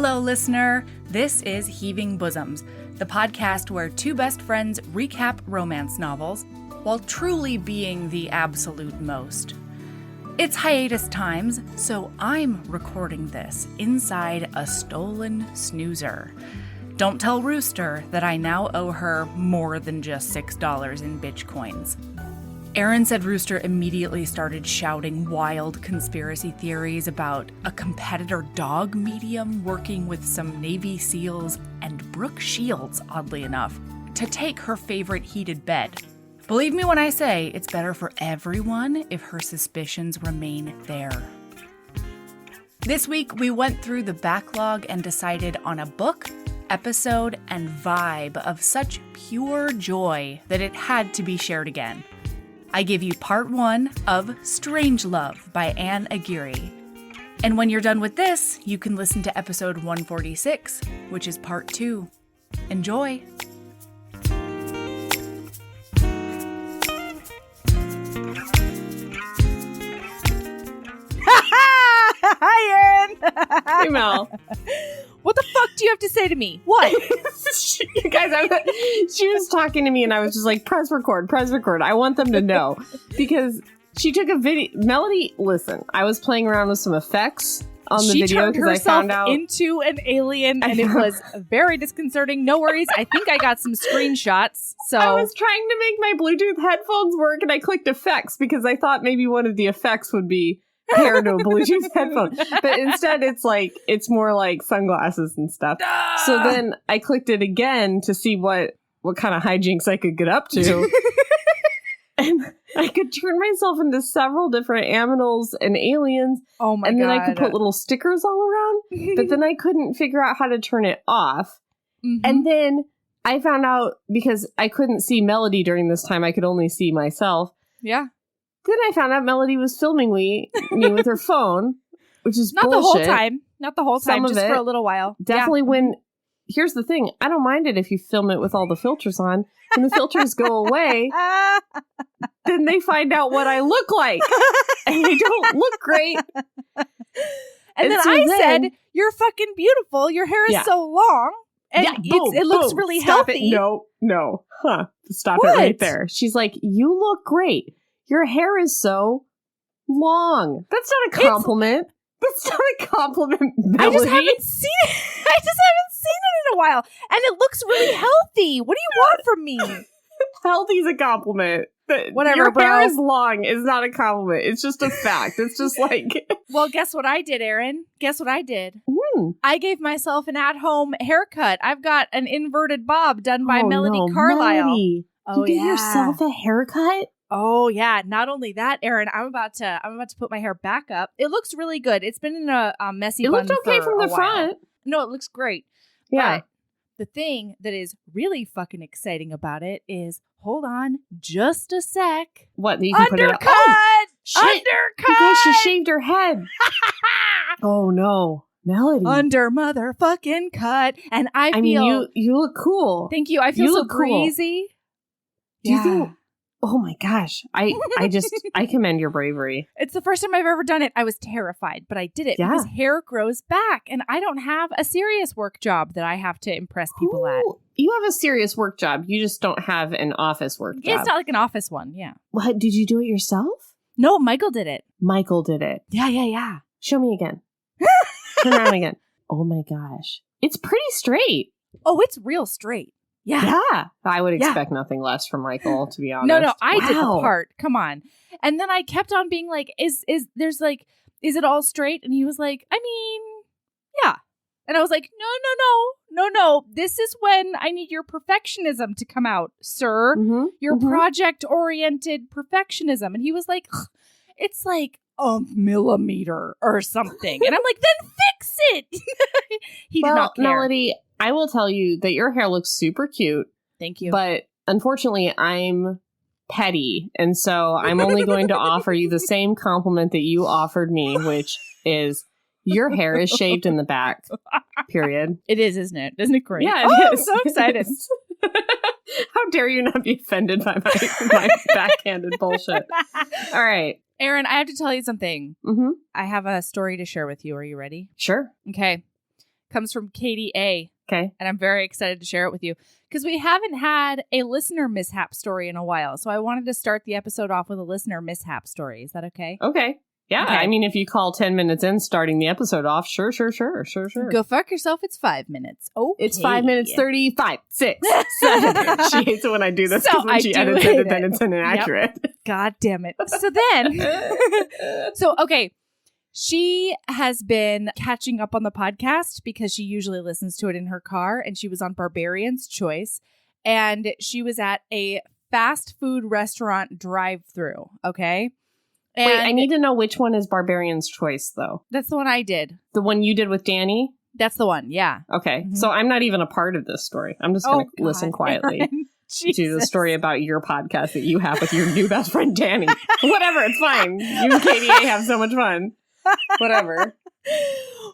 Hello, listener. This is Heaving Bosoms, the podcast where two best friends recap romance novels while truly being the absolute most. It's hiatus times, so I'm recording this inside a stolen snoozer. Don't tell Rooster that I now owe her more than just $6 in bitcoins. Erin said Rooster immediately started shouting wild conspiracy theories about a competitor dog medium working with some Navy SEALs and Brooke Shields, oddly enough, to take her favorite heated bed. Believe me when I say it's better for everyone if her suspicions remain there. This week, we went through the backlog and decided on a book, episode, and vibe of such pure joy that it had to be shared again. I give you part 1 of Strangelove by Aguirre. And when you're done with this, you can listen to episode 146, which is part 2. Enjoy! Hi, Erin! Hey, Mel. What the fuck do you have to say to me? What? Guys, she was talking to me and I was just like, press record. I want them to know. Because she took a video. Melody, listen, I was playing around with some effects on the video because I found out. Into an alien and it was very disconcerting. No worries. I think I got some screenshots. So I was trying to make my Bluetooth headphones work and I clicked effects because I thought maybe one of the effects would be paired to a Bluetooth headphone. But instead it's more like sunglasses and stuff. So then I clicked it again to see what kind of hijinks I could get up to. And I could turn myself into several different aminals and aliens. Oh my God. And then I could put little stickers all around. But then I couldn't figure out how to turn it off. Mm-hmm. And then I found out because I couldn't see Melody during this time. I could only see myself. Yeah. Then I found out Melody was filming me with her phone, which is not bullshit. Not the whole time, just for a little while. Definitely when, here's the thing, I don't mind it if you film it with all the filters on. When the filters go away, then they find out what I look like. And I don't look great. And then I said, you're fucking beautiful. Your hair is so long. And it looks really Stop healthy. It. No. Stop it right there. She's like, you look great. Your hair is so long. That's not a compliment. That's not a compliment, Melody. I just haven't seen it. In a while. And it looks really healthy. What do you want from me? Healthy's a compliment. Whatever, your bro. Your hair is long is not a compliment. It's just a fact. It's just like... Well, guess what I did, Erin? Guess what I did? Mm. I gave myself an at-home haircut. I've got an inverted bob done by Melody Carlisle. Melody. You gave yourself a haircut? Oh yeah! Not only that, Erin, I'm about to put my hair back up. It looks really good. It's been in a messy bun. It looked okay from the front. No, it looks great. Yeah. But the thing that is really fucking exciting about it is, hold on, just a sec. What? You can undercut! Put it oh, shit. Undercut! Okay, she shaved her head. Oh no, Melody. Under motherfucking cut, and I feel. Mean, you look cool. Thank you. I feel so breezy. Do you think? Oh my gosh. I commend your bravery. It's the first time I've ever done it. I was terrified, but I did it because hair grows back and I don't have a serious work job that I have to impress people at. You have a serious work job. You just don't have an office work job. It's not like an office one. Yeah. What? Did you do it yourself? No, Michael did it. Yeah. Show me again. Turn around again. Oh my gosh. It's pretty straight. Oh, it's real straight. Yeah. I would expect nothing less from Michael, to be honest. No, I did the part. Come on. And then I kept on being like, is it all straight? And he was like, I mean, yeah. And I was like, no. This is when I need your perfectionism to come out, sir. Mm-hmm. Your project-oriented perfectionism. And he was like, it's like a millimeter or something. And I'm like, then fix it. He did not care. Melody, I will tell you that your hair looks super cute. Thank you. But unfortunately, I'm petty. And so I'm only going to offer you the same compliment that you offered me, which is your hair is shaved in the back, period. It is, isn't it? Isn't it great? Yeah, it is. I'm so excited. How dare you not be offended by my backhanded bullshit. All right. Erin, I have to tell you something. Mm-hmm. I have a story to share with you. Are you ready? Sure. Okay. comes from Katie A. Okay. And I'm very excited to share it with you because we haven't had a listener mishap story in a while. So I wanted to start the episode off with a listener mishap story. Is that okay? Okay. Yeah. Okay. I mean, if you call 10 minutes in starting the episode off, sure. Go fuck yourself. It's 5 minutes. Oh, It's 5 minutes, 35, 6, 7. She hates it when I do this because when she edits it, then it's inaccurate. Yep. God damn it. So then, okay. She has been catching up on the podcast because she usually listens to it in her car, and she was on Barbarian's Choice, and she was at a fast food restaurant drive-through, okay? And wait, I need to know which one is Barbarian's Choice, though. That's the one I did. The one you did with Danny? That's the one, yeah. Okay, Mm-hmm. So I'm not even a part of this story. I'm just going to listen quietly to the story about your podcast that you have with your new best friend, Danny. Whatever, it's fine. You and Katie A have so much fun. Whatever.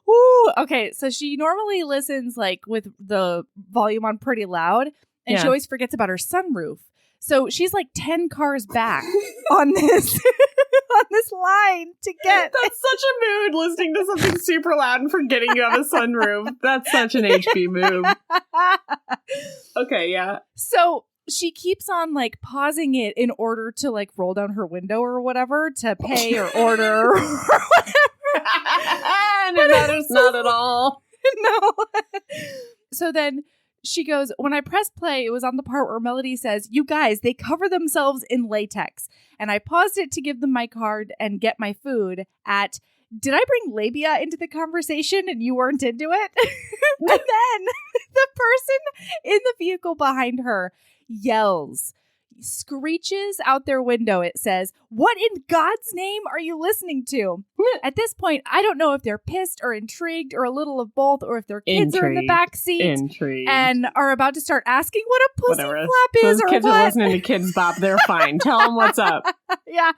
Woo. Okay, so she normally listens like with the volume on pretty loud, and she always forgets about her sunroof. So she's like 10 cars back on this on this line to get. That's such a mood, listening to something super loud and forgetting you have a sunroof. That's such an HB move. Okay, yeah. So she keeps on like pausing it in order to like roll down her window or whatever to pay or order or whatever. And it matters not at all. No. So then she goes, when I pressed play, it was on the part where Melody says, "You guys, they cover themselves in latex." And I paused it to give them my card and get my food at, "Did I bring labia into the conversation and you weren't into it?" And then the person in the vehicle behind her yells, screeches out their window. It says, "What in God's name are you listening to?" At this point, I don't know if they're pissed or intrigued or a little of both, or if their kids are in the back seat and are about to start asking what a pussy flap is. Those or kids what. are listening to Kids Bop. They're fine. Tell them what's up. Yeah.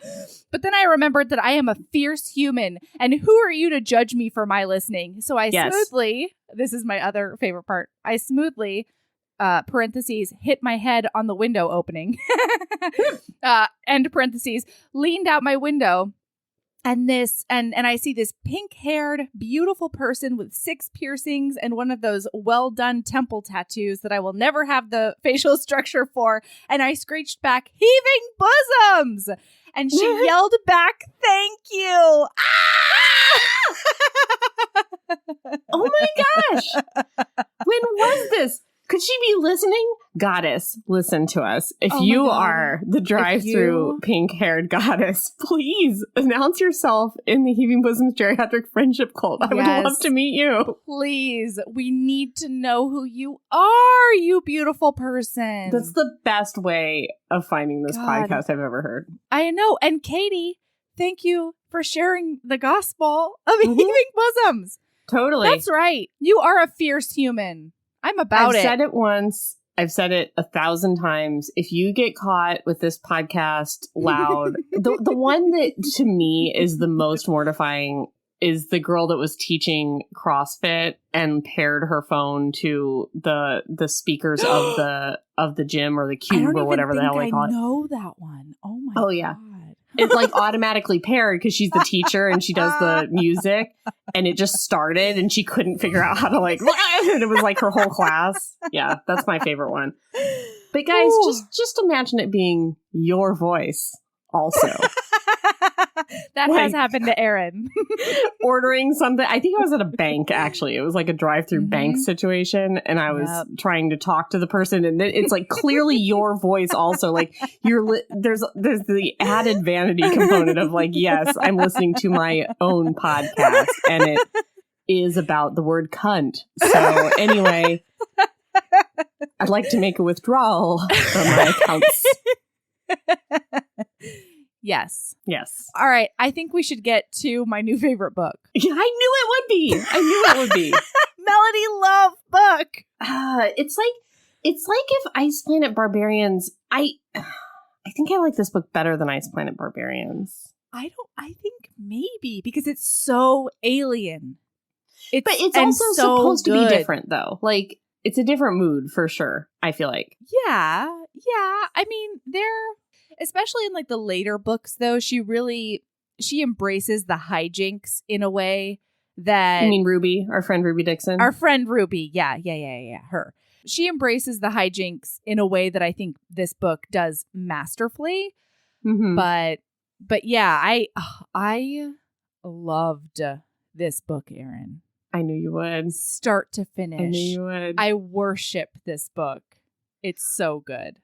But then I remembered that I am a fierce human, and who are you to judge me for my listening? So I smoothly, this is my other favorite part, I smoothly parentheses, hit my head on the window opening, end parentheses, leaned out my window, and I see this pink-haired, beautiful person with 6 piercings and one of those well-done temple tattoos that I will never have the facial structure for, and I screeched back, "Heaving bosoms!" And she yelled back, "Thank you!" Oh my gosh! When was this? Could she be listening? Goddess, listen to us. If you are the drive-through pink-haired goddess, please announce yourself in the Heaving Bosoms Geriatric Friendship Cult. I would love to meet you. Please. We need to know who you are, you beautiful person. That's the best way of finding this podcast I've ever heard. I know. And Katie, thank you for sharing the gospel of Heaving Bosoms. Totally. That's right. You are a fierce human. I'm about it. I've said it once. I've said it 1,000 times. If you get caught with this podcast loud, the one that to me is the most mortifying is the girl that was teaching CrossFit and paired her phone to the speakers of the gym or the cube or whatever the hell they call it. I know that one. Oh my god. Oh yeah. It's like automatically paired because she's the teacher and she does the music, and it just started and she couldn't figure out how to and it was like her whole class. Yeah, that's my favorite one. But guys, just imagine it being your voice also. That has happened to Erin. Ordering something. I think I was at a bank, actually. It was like a drive-through bank situation, and I was trying to talk to the person, and it's like clearly your voice also. Like there's the added vanity component of like, yes, I'm listening to my own podcast, and it is about the word cunt. So anyway, I'd like to make a withdrawal from my accounts. Yes. All right. I think we should get to my new favorite book. Yeah, I knew it would be. Melody Love book. It's like if Ice Planet Barbarians. I think I like this book better than Ice Planet Barbarians. I think maybe because it's so alien. But it's also supposed to be different, though. Like, it's a different mood for sure, I feel like. Yeah. I mean, especially in like the later books, though, she embraces the hijinks in a way that... You mean Ruby, our friend Ruby Dixon? Our friend Ruby. Yeah. Her. She embraces the hijinks in a way that I think this book does masterfully. Mm-hmm. But yeah, I loved this book, Erin. I knew you would. Start to finish. I knew you would. I worship this book. It's so good.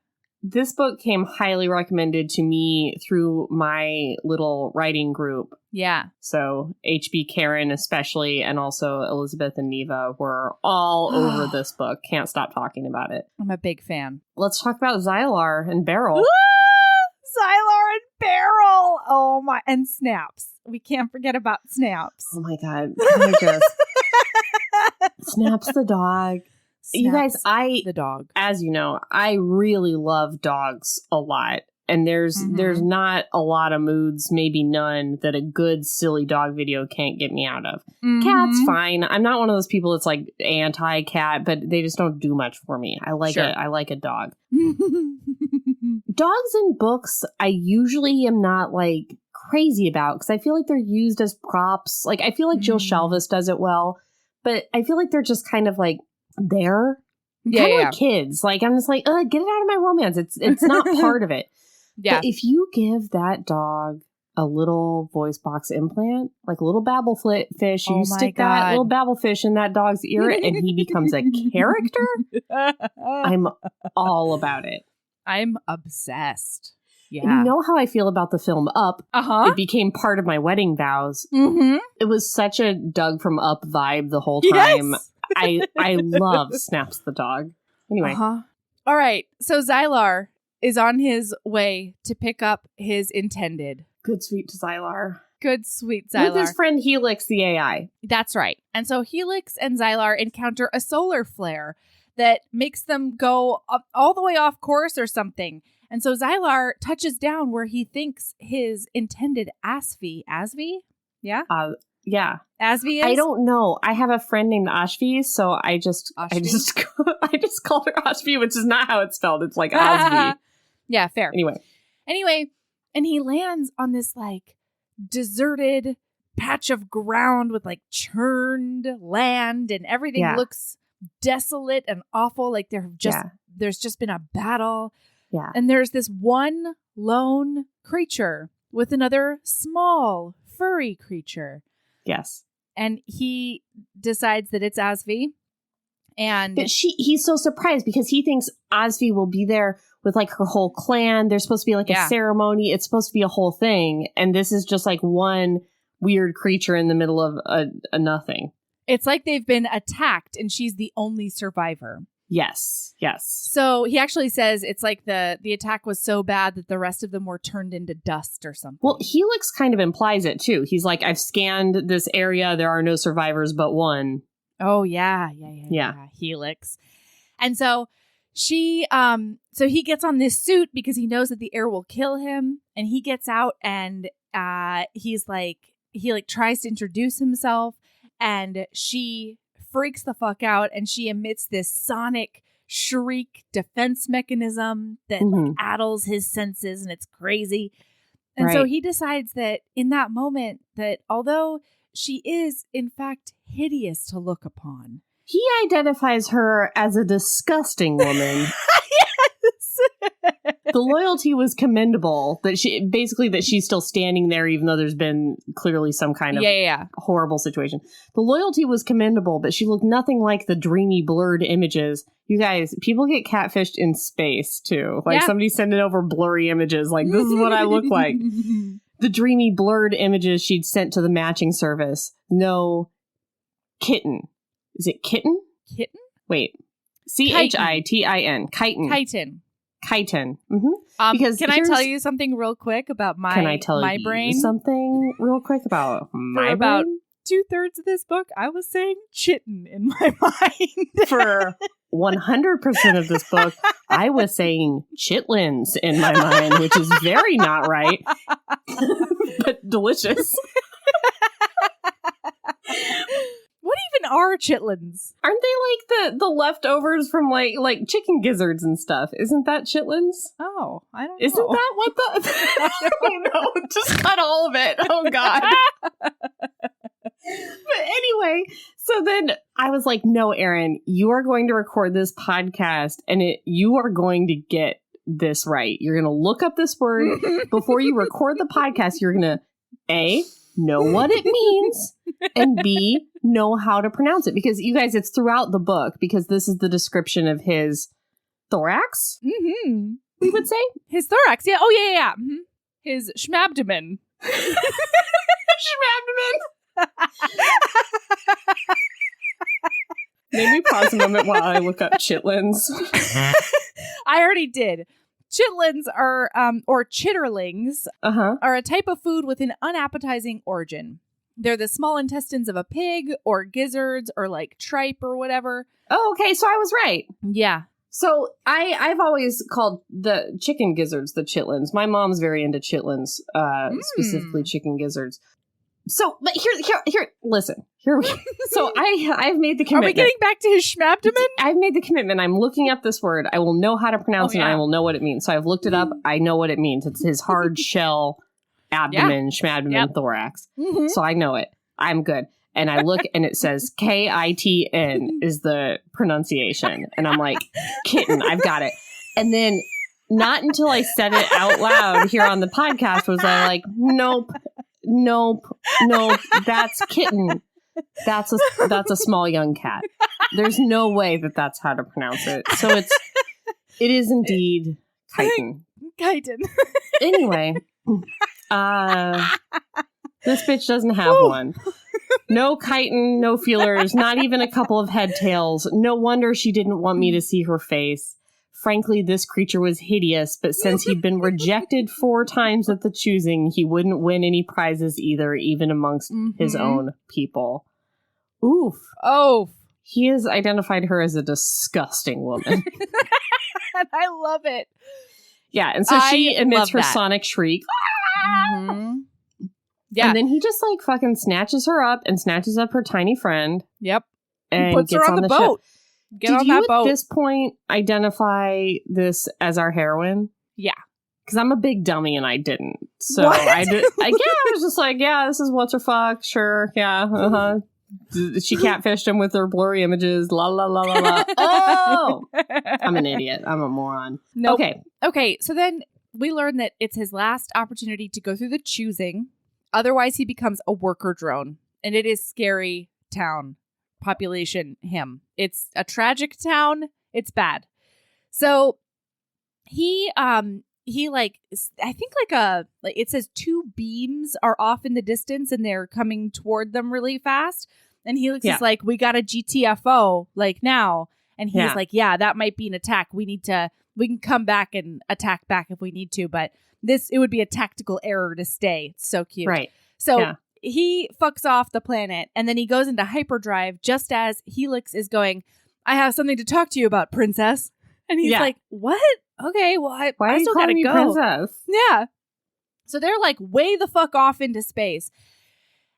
This book came highly recommended to me through my little writing group. Yeah. So HB Karen especially, and also Elizabeth and Neva were all over this book. Can't stop talking about it. I'm a big fan. Let's talk about Xylar and Beryl. Xylar and Beryl. Oh my. And Snaps. We can't forget about Snaps. Oh my God. Snaps the dog. Snaps, you guys, the dog. As you know, I really love dogs a lot. And there's not a lot of moods, maybe none, that a good silly dog video can't get me out of. Mm-hmm. Cat's fine. I'm not one of those people that's like anti-cat, but they just don't do much for me. I like I like a dog. Dogs in books, I usually am not like crazy about because I feel like they're used as props. Like I feel like Jill Shalvis does it well, but I feel like they're just kind of like there. Kind of like kids. Like I'm just like, get it out of my romance. It's not part of it. Yeah. But if you give that dog a little voice box implant, like a little babble fish, you stick that little babble fish in that dog's ear and he becomes a character, I'm all about it. I'm obsessed. Yeah. And you know how I feel about the film Up. Uh-huh. It became part of my wedding vows. Mm-hmm. It was such a Doug from Up vibe the whole time. Yes! I love Snaps the dog. Anyway. Uh-huh. All right. So Xylar is on his way to pick up his intended. Good sweet Xylar. Good sweet Xylar. With his friend Helix, the AI. That's right. And so Helix and Xylar encounter a solar flare that makes them go up, all the way off course or something. And so Xylar touches down where he thinks his intended Asvi. Yeah? Yeah. Asvi is? I don't know. I have a friend named Ashvi, so I just called her Ashvi, which is not how it's spelled. It's like Asvi. Yeah, fair. Anyway, and he lands on this like deserted patch of ground with like churned land and everything looks desolate and awful. Like there's just been a battle. Yeah. And there's this one lone creature with another small furry creature. Yes. And he decides that it's Asvi. And but he's so surprised because he thinks Asvi will be there with like her whole clan. There's supposed to be like a ceremony. It's supposed to be a whole thing. And this is just like one weird creature in the middle of a nothing. It's like they've been attacked and she's the only survivor. Yes. So he actually says it's like the attack was so bad that the rest of them were turned into dust or something. Well, Helix kind of implies it too. He's like, I've scanned this area. There are no survivors but one. Oh, yeah. Helix. And so so he gets on this suit because he knows that the air will kill him. And he gets out and he tries to introduce himself and she freaks the fuck out and she emits this sonic shriek defense mechanism that like addles his senses and it's crazy. And so he decides that in that moment that although she is in fact hideous to look upon, he identifies her as a disgusting woman. Yes. The loyalty was commendable that she's still standing there even though there's been clearly some kind of horrible situation. The loyalty was commendable, but she looked nothing like the dreamy blurred images. You guys, people get catfished in space too. Like somebody sending over blurry images like this is what I look like. The dreamy blurred images she'd sent to the matching service. No, kitten. Is it kitten? Kitten? Wait. CHITIN. Chitin. Chitin. Mm-hmm. Because can I tell you something real quick about my brain? Can I tell you something real quick about my brain? About 2/3 of this book, I was saying chitten in my mind. For 100% of this book, I was saying chitlins in my mind, which is very not right, but delicious. What even are chitlins? Aren't they like the leftovers from like chicken gizzards and stuff? Isn't that chitlins? Oh, I don't know. Isn't that what the... I don't know. Just cut all of it. Oh, God. But Anyway, so then I was like, no, Erin, you are going to record this podcast and you are going to get this right. You're going to look up this word before you record the podcast. You're going to, A, know what it means, and B, know how to pronounce it. Because you guys, it's throughout the book, because this is the description of his thorax, Mm-hmm. we would say. His thorax, yeah. Oh, yeah. Mm-hmm. His schmabdomen. Schmabdomen. Maybe pause a moment while I look up chitlins. I already did. Chitlins are, or chitterlings, are a type of food with an unappetizing origin. They're the small intestines of a pig, or gizzards, or like tripe, or whatever. Oh, okay. So I was right. Yeah. So I've always called the chicken gizzards the chitlins. My mom's very into chitlins, specifically chicken gizzards. So, but here, listen. Here we go. So I've made the commitment. Are we getting back to his schmabdomen? I've made the commitment. I'm looking up this word. I will know how to pronounce it, and I will know what it means. So I've looked it up. I know what it means. It's his hard shell abdomen, schmabdomen, thorax. Mm-hmm. So I know it. I'm good. And I look and it says Kitten is the pronunciation. And I'm like, kitten, I've got it. And then not until I said it out loud here on the podcast was I like, nope, that's kitten. That's a small young cat. There's no way that's how to pronounce it. So it is indeed kitten. Kitten. Anyway, this bitch doesn't have one. No chitin, no feelers, not even a couple of head tails. No wonder she didn't want me to see her face. Frankly, this creature was hideous, but since he'd been rejected 4 times at the choosing, he wouldn't win any prizes either, even amongst his own people. Oof. Oh. He has identified her as a disgusting woman. And I love it. Yeah, and so she emits her sonic shriek. Mm-hmm. Yeah. And then he just like fucking snatches her up and snatches up her tiny friend. Yep. And puts her on the boat. Get on that boat. Did you at this point identify this as our heroine? Yeah. Because I'm a big dummy and I didn't. So I was just like, yeah, this is what's her fuck. Sure. Yeah. Uh-huh. She catfished him with her blurry images. La la la la la. Oh! I'm an idiot. I'm a moron. Nope. Okay. So then we learn that it's his last opportunity to go through the choosing. Otherwise, he becomes a worker drone. And it is scary town. Population him. It's a tragic town. It's bad. So he like, I think like it says 2 beams are off in the distance and they're coming toward them really fast. And Helix is like, we got a GTFO like now. And he's like, yeah, that might be an attack. We can come back and attack back if we need to, but it would be a tactical error to stay. It's so cute. Right. So he fucks off the planet and then he goes into hyperdrive just as Helix is going, I have something to talk to you about, princess. And he's like, what? Okay, well, I still gotta go. Princess? Yeah. So they're like way the fuck off into space.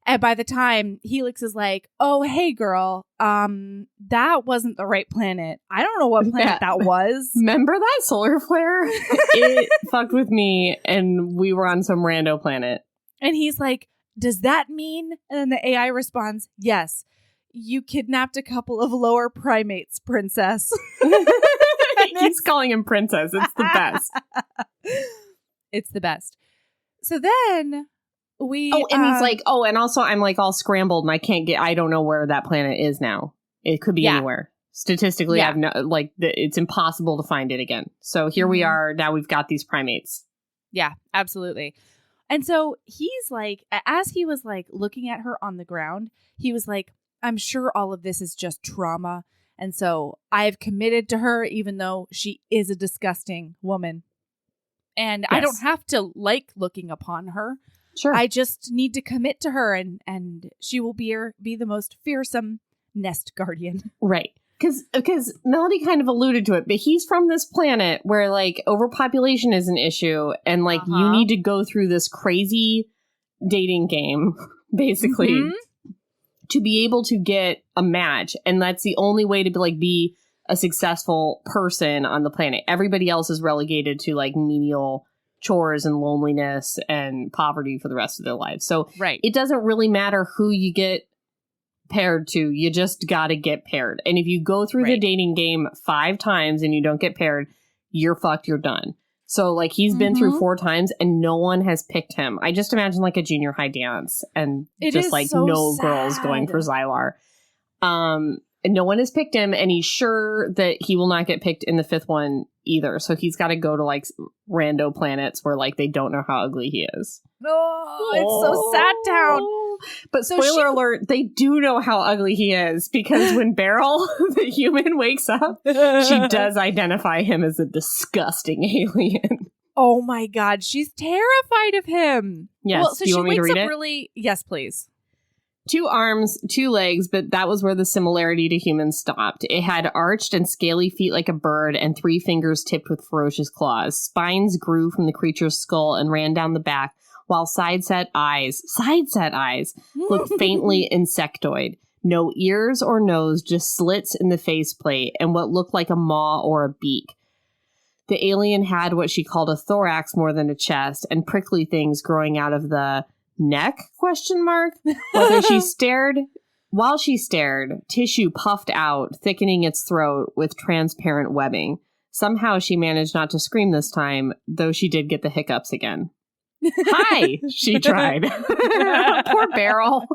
And by the time Helix is like, oh, hey, girl, that wasn't the right planet. I don't know what planet that was. Remember that solar flare? It fucked with me and we were on some rando planet. And he's like, does that mean? And then the AI responds, yes, you kidnapped a couple of lower primates, princess. He's calling him princess. It's the best. It's the best. So then we... Oh, and he's like, oh, and also I'm like all scrambled and I don't know where that planet is now. It could be anywhere. Statistically, it's impossible to find it again. So here we are. Now we've got these primates. Yeah, absolutely. And so he's like, as he was like looking at her on the ground, he was like, I'm sure all of this is just trauma. And so I've committed to her, even though she is a disgusting woman. And I don't have to like looking upon her. Sure. I just need to commit to her and she will be the most fearsome nest guardian. Right. Because Melody kind of alluded to it, but he's from this planet where like overpopulation is an issue and like you need to go through this crazy dating game, basically, to be able to get a match. And that's the only way to be a successful person on the planet. Everybody else is relegated to like menial chores and loneliness and poverty for the rest of their lives. So it doesn't really matter who you get paired to. You just got to get paired. And if you go through the dating game 5 times and you don't get paired, you're fucked. You're done. So, like, he's been through 4 times and no one has picked him. I just imagine, like, a junior high dance and just, like, so no girls going for Xylar. And no one has picked him, and he's sure that he will not get picked in the 5th one either. So he's got to go to, like, rando planets where, like, they don't know how ugly he is. Oh, it's so sad town. But spoiler alert, they do know how ugly he is, because when Beryl, the human, wakes up, she does identify him as a disgusting alien. Oh my God, she's terrified of him. Yes, well, so do you she want me to wakes read up it? really. Yes, please. 2 arms, 2 legs, but that was where the similarity to humans stopped. It had arched and scaly feet like a bird and 3 fingers tipped with ferocious claws. Spines grew from the creature's skull and ran down the back, while side-set eyes looked faintly insectoid. No ears or nose, just slits in the faceplate and what looked like a maw or a beak. The alien had what she called a thorax more than a chest, and prickly things growing out of the neck? ? While she stared, tissue puffed out, thickening its throat with transparent webbing. Somehow she managed not to scream this time, though she did get the hiccups again. Hi, she tried. Poor Beryl.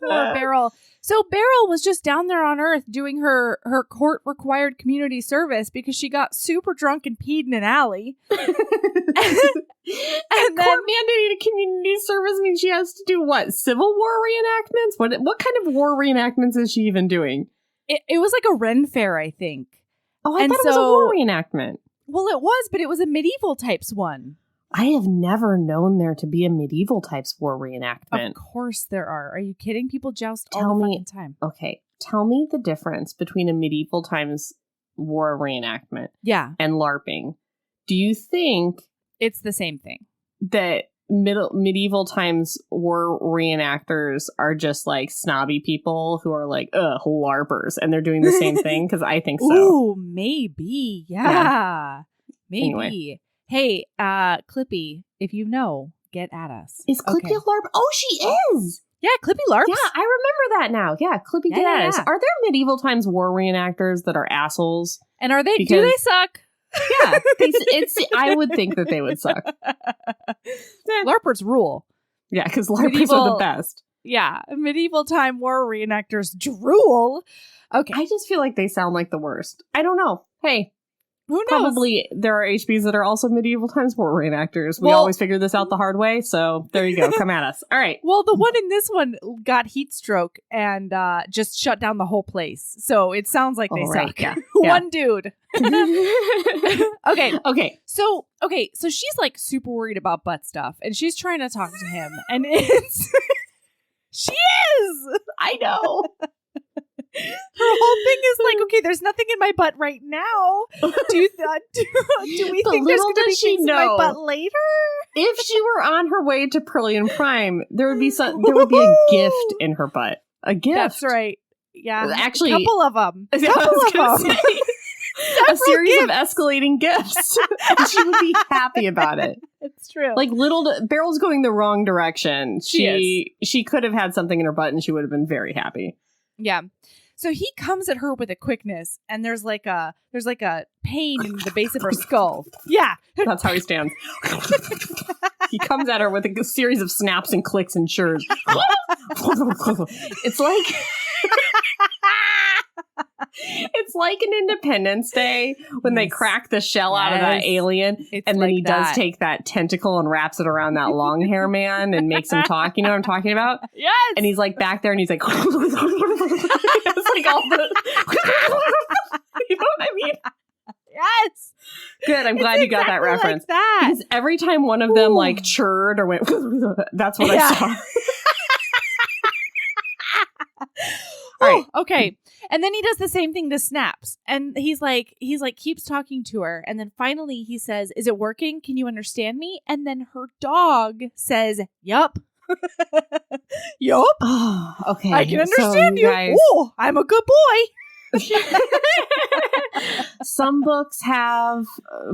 Poor Beryl. So Beryl was just down there on Earth doing her court-required community service because she got super drunk and peed in an alley. And then court-mandated community service means she has to do what? Civil War reenactments? What kind of war reenactments is she even doing? It was like a Ren Fair, I think. Oh, I thought it was a war reenactment. Well, it was, but it was a medieval types one. I have never known there to be a medieval types war reenactment. Of course there are. Are you kidding? People joust all the fucking time. Okay, tell me the difference between a medieval times war reenactment and LARPing. Do you think it's the same thing? That medieval times war reenactors are just like snobby people who are like, LARPers, and they're doing the same thing? Because I think so. Ooh, maybe. Yeah. Maybe. Anyway. Hey, Clippy, if you know, get at us. Is Clippy a LARP? Oh, she is! Yeah, Clippy LARPs. Yeah, I remember that now. Yeah, Clippy get at us. Are there medieval times war reenactors that are assholes? And are they? Do they suck? Yeah, I would think that they would suck. LARPers rule. Yeah, because LARPers are the best. Yeah, medieval time war reenactors drool. Okay. I just feel like they sound like the worst. I don't know. Hey. Who knows? Probably there are HBs that are also medieval times war reenactors. We always figure this out the hard way, so there you go. Come at us. All right. Well, the one in this one got heat stroke and just shut down the whole place. So it sounds like they suck. Yeah. One dude. Okay. So she's like super worried about butt stuff, and she's trying to talk to him, and it's she is. I know. Her whole thing is like, okay, there's nothing in my butt right now. Do we think there's going to be things in my butt later? If she were on her way to Prillian Prime, there would be a gift in her butt. A gift. That's right. Yeah, actually, a couple of them. A series of escalating gifts. And she would be happy about it. It's true. Like Beryl's going the wrong direction. She could have had something in her butt, and she would have been very happy. Yeah. So he comes at her with a quickness, and there's like a pain in the base of her skull. Yeah. That's how he stands. He comes at her with a series of snaps and clicks and chirps. It's like an Independence Day when they crack the shell out of that alien, and then he does take that tentacle and wraps it around that long hair man and makes him talk. You know what I'm talking about? Yes. And he's like back there, and he's like, it's like all the, you know what I mean? Yes. Good. I'm glad you got that reference. Like that. Because every time one of them like churred or went, that's what I saw. All right. Okay. And then he does the same thing to Snaps. And he's like keeps talking to her. And then finally he says, "Is it working? Can you understand me?" And then her dog says, "Yup." Yup. Oh, okay. I can understand you. Guys, oh, I'm a good boy. Some books have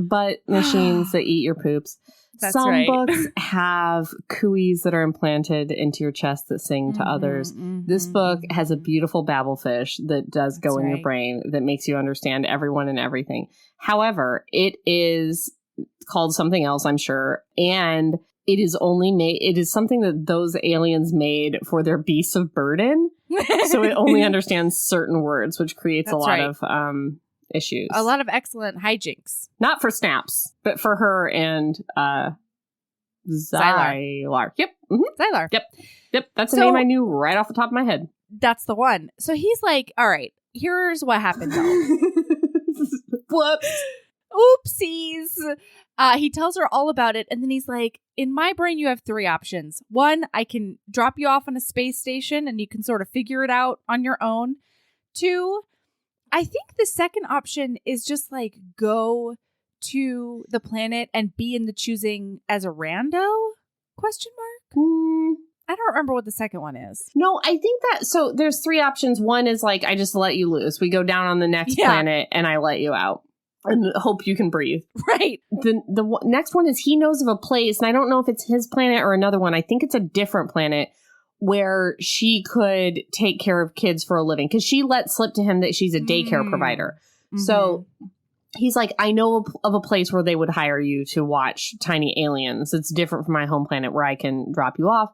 butt machines that eat your poops. That's Some right. books have cooeys that are implanted into your chest that sing to others. This book has a beautiful babblefish that does go in your brain that makes you understand everyone and everything. However, it is called something else, I'm sure, and it is something that those aliens made for their beasts of burden. So it only understands certain words, which creates a lot of issues. A lot of excellent hijinks. Not for Snaps, but for her and Zylar. Yep. Zylar. Yep. That's a name I knew right off the top of my head. That's the one. So he's like, all right, here's what happened though. Whoops. Oopsies. He tells her all about it, and then he's like, in my brain, you have 3 options. 1, I can drop you off on a space station, and you can sort of figure it out on your own. 2, I think the second option is just like go to the planet and be in the choosing as a rando? Question mark? I don't remember what the second one is. No, I think that, so there's 3 options. 1 is like, I just let you loose. We go down on the next planet and I let you out and hope you can breathe. Right. The next one is he knows of a place, and I don't know if it's his planet or another one. I think it's a different planet where she could take care of kids for a living, because she let slip to him that she's a daycare provider. So he's like, I know of a place where they would hire you to watch tiny aliens. It's different from my home planet where I can drop you off.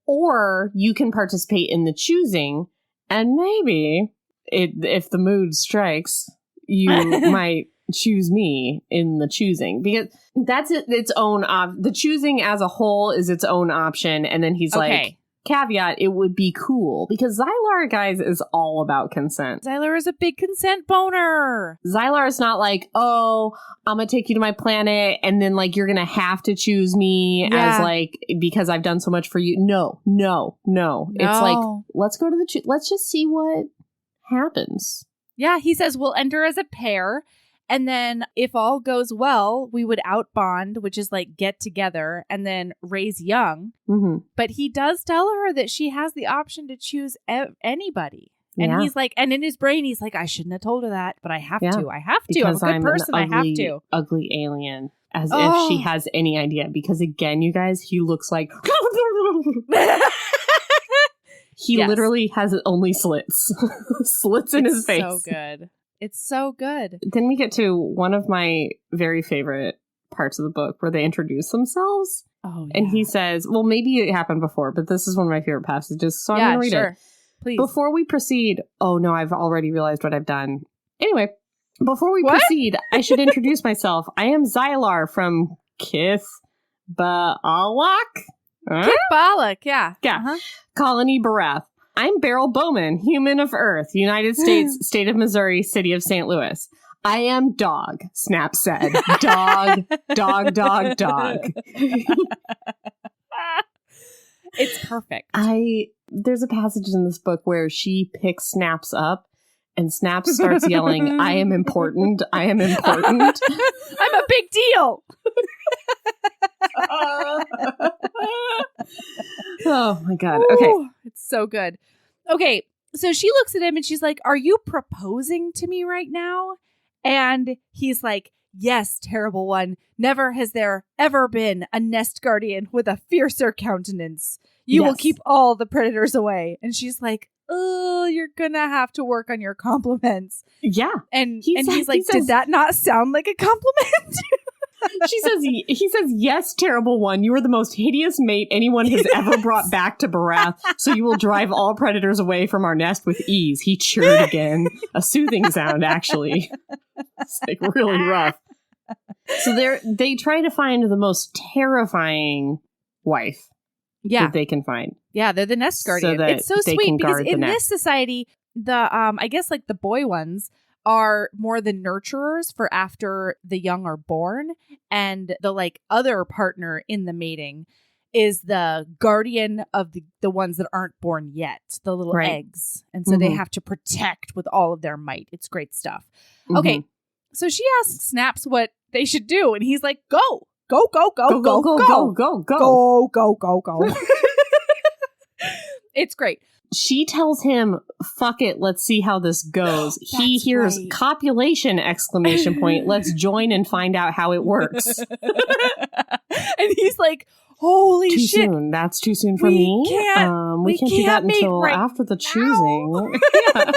Or you can participate in the choosing, and maybe if the mood strikes, you might choose me in the choosing, because that's its own the choosing as a whole is its own option. And then he's like, caveat, it would be cool, because Zylar, guys, is all about consent. Zylar is a big consent boner. Zylar is not like, oh, I'm gonna take you to my planet and then like you're gonna have to choose me as like, because I've done so much for you. No. It's like, let's go to let's just see what happens. Yeah, he says we'll enter as a pair, and then if all goes well, we would outbond, which is like get together and then raise young. But he does tell her that she has the option to choose anybody. And he's like, and in his brain, he's like, I shouldn't have told her that, but I have to. I have to. Because I'm a good person. An ugly, I have to. Ugly alien. As if she has any idea. Because again, you guys, he looks like... He literally has only slits. Slits in his face. It's so good. It's so good. Then we get to one of my very favorite parts of the book where they introduce themselves. Oh, yeah. And he says, well, maybe it happened before, but this is one of my favorite passages, so I'm going to read it. Please. Before we proceed, oh no, I've already realized what I've done. Anyway, before we proceed, I should introduce myself. I am Zylar from Kith Baalak. Kith Baalak, yeah. Colony Barath. I'm Beryl Bowman, human of Earth, United States, State of Missouri, City of St. Louis. I am dog, Snap said. Dog. It's perfect. There's a passage in this book where she picks Snaps up and Snaps starts yelling, I am important. I'm a big deal. Oh my God. Okay. Ooh, it's so good. Okay. So she looks at him and she's like, are you proposing to me right now? And he's like, yes, terrible one. Never has there ever been a nest guardian with a fiercer countenance. You will keep all the predators away. And she's like, oh, you're gonna have to work on your compliments. Yeah. And he's like, did that not sound like a compliment? He says, yes, terrible one. You are the most hideous mate anyone has ever brought back to Barath, so you will drive all predators away from our nest with ease. He chirred again. A soothing sound, actually. It's like really rough. So they try to find the most terrifying wife that they can find. Yeah, they're the nest guardian. It's so sweet because in this society, the I guess like the boy ones are more the nurturers for after the young are born, and the like other partner in the mating is the guardian of the ones that aren't born yet, the little eggs. And so they have to protect with all of their might. It's great stuff. Okay, so she asks Snaps what they should do, and he's like, go. It's great. She tells him, fuck it, let's see how this goes. He hears copulation, ! Let's join and find out how it works. And he's like, holy too shit. soon. That's too soon for We me. can't- we can't do that meet until right after the now." choosing. Yeah.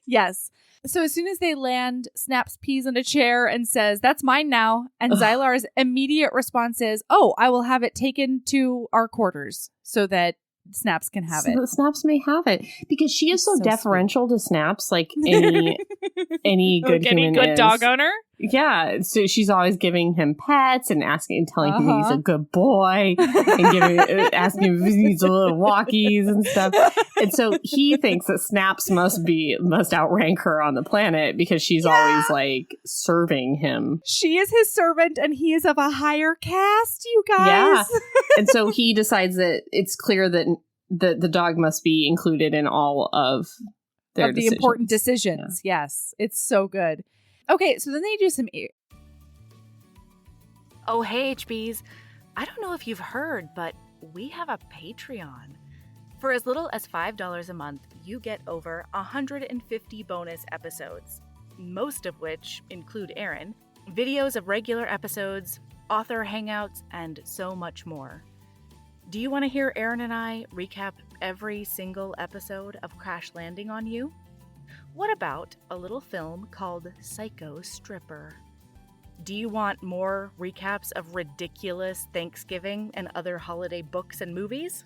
Yes. So as soon as they land, Snaps pees on a chair and says, "That's mine now." And Zylar's immediate response is, "Oh, I will have it taken to our quarters so that Snaps can have so it." that Snaps may have it, because she is so So deferential to Snaps, like any good Like human any good is. dog owner. Yeah, so she's always giving him pets and telling him he's a good boy, and asking him if he needs a little walkies and stuff. And so he thinks that Snaps must outrank her on the planet, because she's always like serving him. She is his servant and he is of a higher caste, you guys. Yeah. And so he decides that it's clear that the dog must be included in all of their the important decisions. Yeah. Yes. It's so good. Okay, so then they do some... Oh, hey, HBs. I don't know if you've heard, but we have a Patreon. For as little as $5 a month, you get over 150 bonus episodes, most of which include Erin, videos of regular episodes, author hangouts, and so much more. Do you want to hear Erin and I recap every single episode of Crash Landing on You? What about a little film called Psycho Stripper? Do you want more recaps of ridiculous Thanksgiving and other holiday books and movies?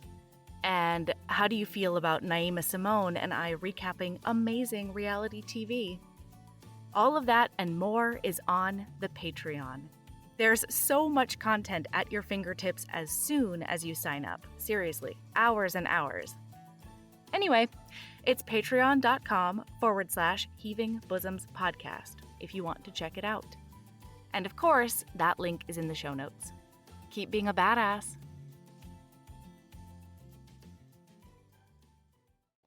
And how do you feel about Naima Simone and I recapping amazing reality TV? All of that and more is on the Patreon. There's so much content at your fingertips as soon as you sign up. Seriously, hours and hours. Anyway, it's patreon.com/Heaving Bosoms podcast if you want to check it out. And of course, that link is in the show notes. Keep being a badass.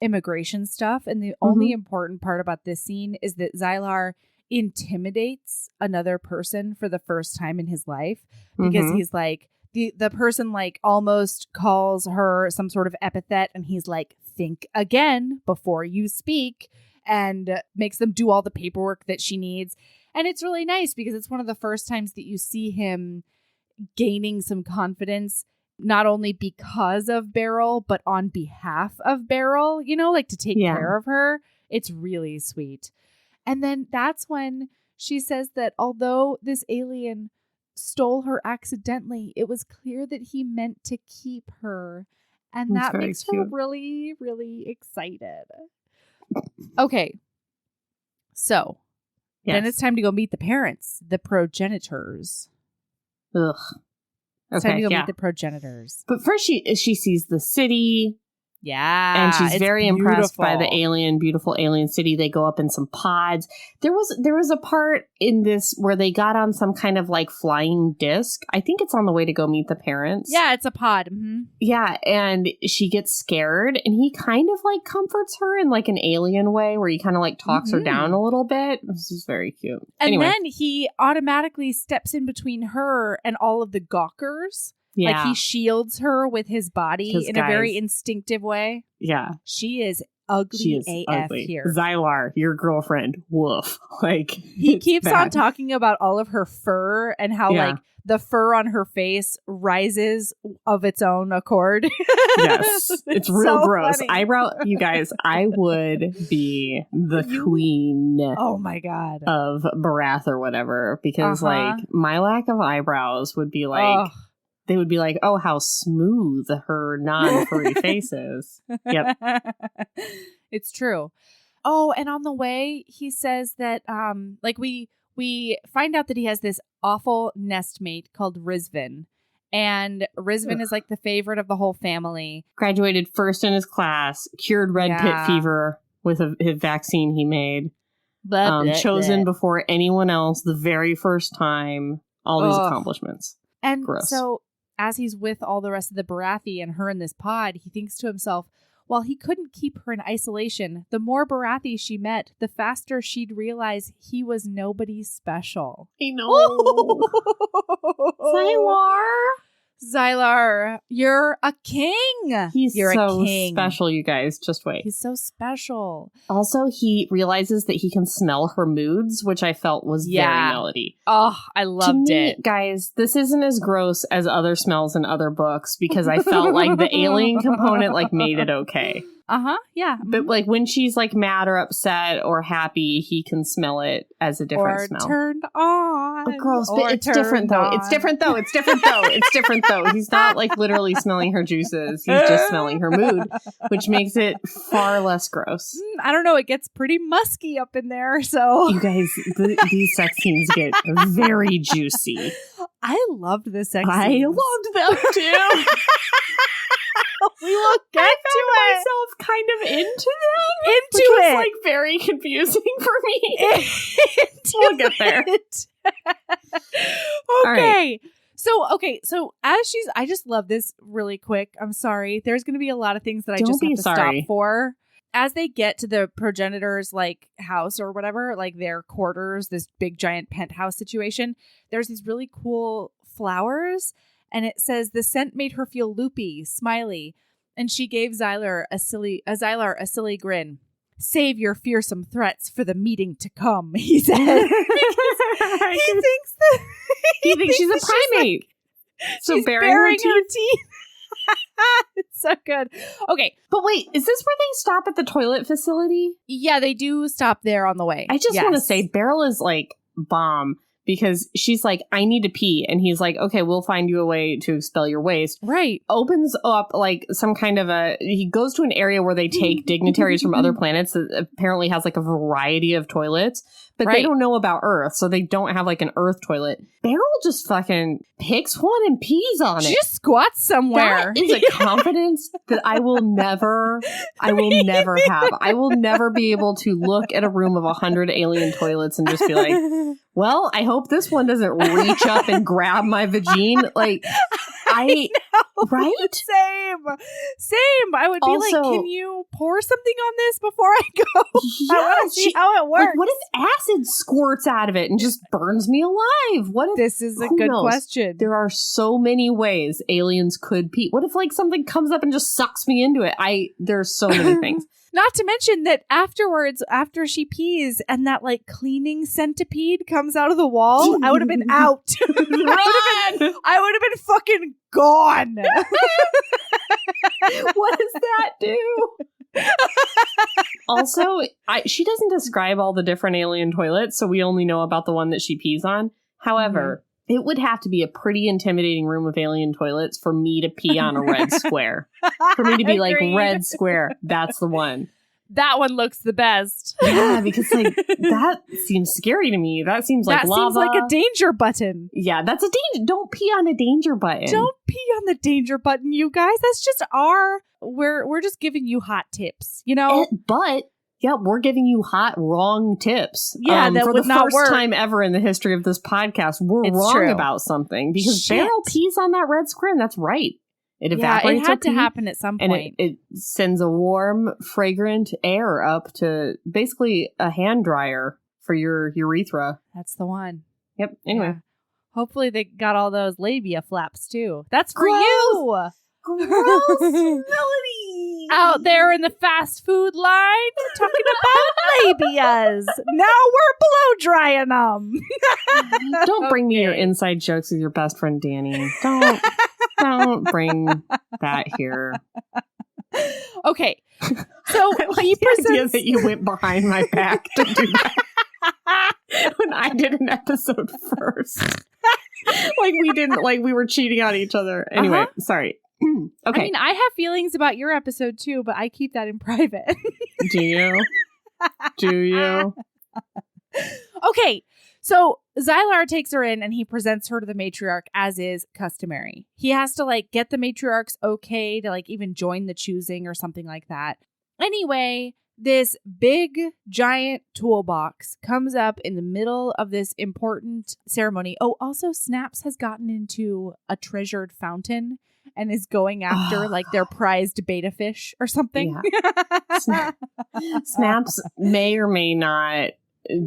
Immigration stuff. And the only important part about this scene is that Zylar intimidates another person for the first time in his life, because he's like, the person like almost calls her some sort of epithet, and he's like, think again before you speak, and makes them do all the paperwork that she needs. And it's really nice because it's one of the first times that you see him gaining some confidence, not only because of Beryl, but on behalf of Beryl, you know, like to take care of her. It's really sweet. And then that's when she says that although this alien stole her accidentally, it was clear that he meant to keep her. And that makes her really, really excited. Okay. So then it's time to go meet the parents, the progenitors. Ugh. It's time to go meet the progenitors. But first she sees the city. Yeah. And she's very impressed by the beautiful. beautiful alien city. They go up in some pods. There was a part in this where they got on some kind of like flying disc. I think it's on the way to go meet the parents. Yeah, it's a pod. Mm-hmm. Yeah, and she gets scared, and he kind of like comforts her in like an alien way, where he kind of like talks her down a little bit. This is very cute. And then he automatically steps in between her and all of the gawkers. Yeah. Like he shields her with his body in a very instinctive way. Yeah. She is ugly AF here. Zylar, your girlfriend. Woof. Like he keeps on talking about all of her fur and how like the fur on her face rises of its own accord. Yes. It's real so gross. funny. You guys, I would be the queen. Oh my God. Of Barath or whatever. Because like my lack of eyebrows would be like they would be like, oh, how smooth her non-furry face is. Yep. It's true. Oh, and on the way, he says that like we find out that he has this awful nestmate called Rizvin. And Rizvin is like the favorite of the whole family. Graduated first in his class, cured red pit fever with his vaccine he made. Chosen before anyone else the very first time. All these accomplishments. And so as he's with all the rest of the Barathi and her in this pod, he thinks to himself, while he couldn't keep her in isolation, the more Barathi she met, the faster she'd realize he was nobody special. I know. Zylar. Xylar, you're a king. You're so a king. special, you guys. Just wait. He's so special. Also, he realizes that he can smell her moods, which I felt was very Melody. Oh, I loved it. Guys, this isn't as gross as other smells in other books because I felt like the alien component like made it okay. Yeah. But like when she's like mad or upset or happy, he can smell it as a different smell. Turned on. But gross, but it's different though. It's different though. It's different though. It's different though. He's not like literally smelling her juices. He's just smelling her mood, which makes it far less gross. I don't know. It gets pretty musky up in there. So you guys, these sex scenes get very juicy. I loved the sex I scenes. loved them too. We will get to it. Myself kind of into them. Into which it. was like very confusing for me. We'll get there. Okay. So I just love this really quick. I'm sorry. There's going to be a lot of things that I just have to stop for. As they get to the progenitor's like house or whatever, like their quarters, this big giant penthouse situation, there's these really cool flowers. And it says the scent made her feel loopy, smiley, and she gave Xylar a silly grin. Save your fearsome threats for the meeting to come, he said. He thinks she's a primate. So she's baring her teeth. It's so good. Okay. But wait, is this where they stop at the toilet facility? Yeah, they do stop there on the way. I just want to say Beryl is like bomb. Because she's like, I need to pee. And he's like, okay, we'll find you a way to expel your waste. Right. Opens up like some kind of he goes to an area where they take dignitaries from other planets that apparently has like a variety of toilets. But they don't know about Earth. So they don't have like an Earth toilet. Beryl just fucking picks one and pees on it. She just squats somewhere. That is a confidence that I will never have. I will never be able to look at a room of 100 alien toilets and just be like, well, I hope this one doesn't reach up and grab my vagine. Like, I know, right? Same. I would be also, like, can you pour something on this before I go? Yeah, I want to see how it works. Like, what if acid squirts out of it and just burns me alive? What if, this is a good question. There are so many ways aliens could pee. What if like something comes up and just sucks me into it? There's so many things. Not to mention that afterwards, after she pees and that like cleaning centipede comes out of the wall, I would have been out. I would have been fucking gone. What does that do? Also, she doesn't describe all the different alien toilets, so we only know about the one that she pees on. However, it would have to be a pretty intimidating room of alien toilets for me to pee on a red square. For me to be like, red square, that's the one. That one looks the best. Yeah, because like that seems scary to me. That seems like lava. That seems like a danger button. Yeah, that's a danger. Don't pee on a danger button. Don't pee on the danger button, you guys. That's just we're just giving you hot tips, you know? But yeah, we're giving you hot, wrong tips. Yeah, that for would the not first work. time ever in the history of this podcast, we're wrong about something because Beryl pees on that red square, and that's right. It evaporates. It had to happen at some point. And it sends a warm, fragrant air up to basically a hand dryer for your urethra. That's the one. Yep. Anyway. Yeah. Hopefully they got all those labia flaps too. That's for you. Gross, Melody. Out there in the fast food line, talking about labias. Now we're blow drying them. Don't bring me your inside jokes with your best friend Danny. Don't bring that here. Okay, so he presents the idea that you went behind my back to do that when I did an episode first. We were cheating on each other. Anyway, sorry. Okay. I mean, I have feelings about your episode too, but I keep that in private. Do you? Okay. So Xylar takes her in and he presents her to the matriarch as is customary. He has to like get the matriarch's okay to like even join the choosing or something like that. Anyway, this big giant toolbox comes up in the middle of this important ceremony. Oh, also Snaps has gotten into a treasured fountain and is going after like their prized beta fish or something. Yeah. Snaps may or may not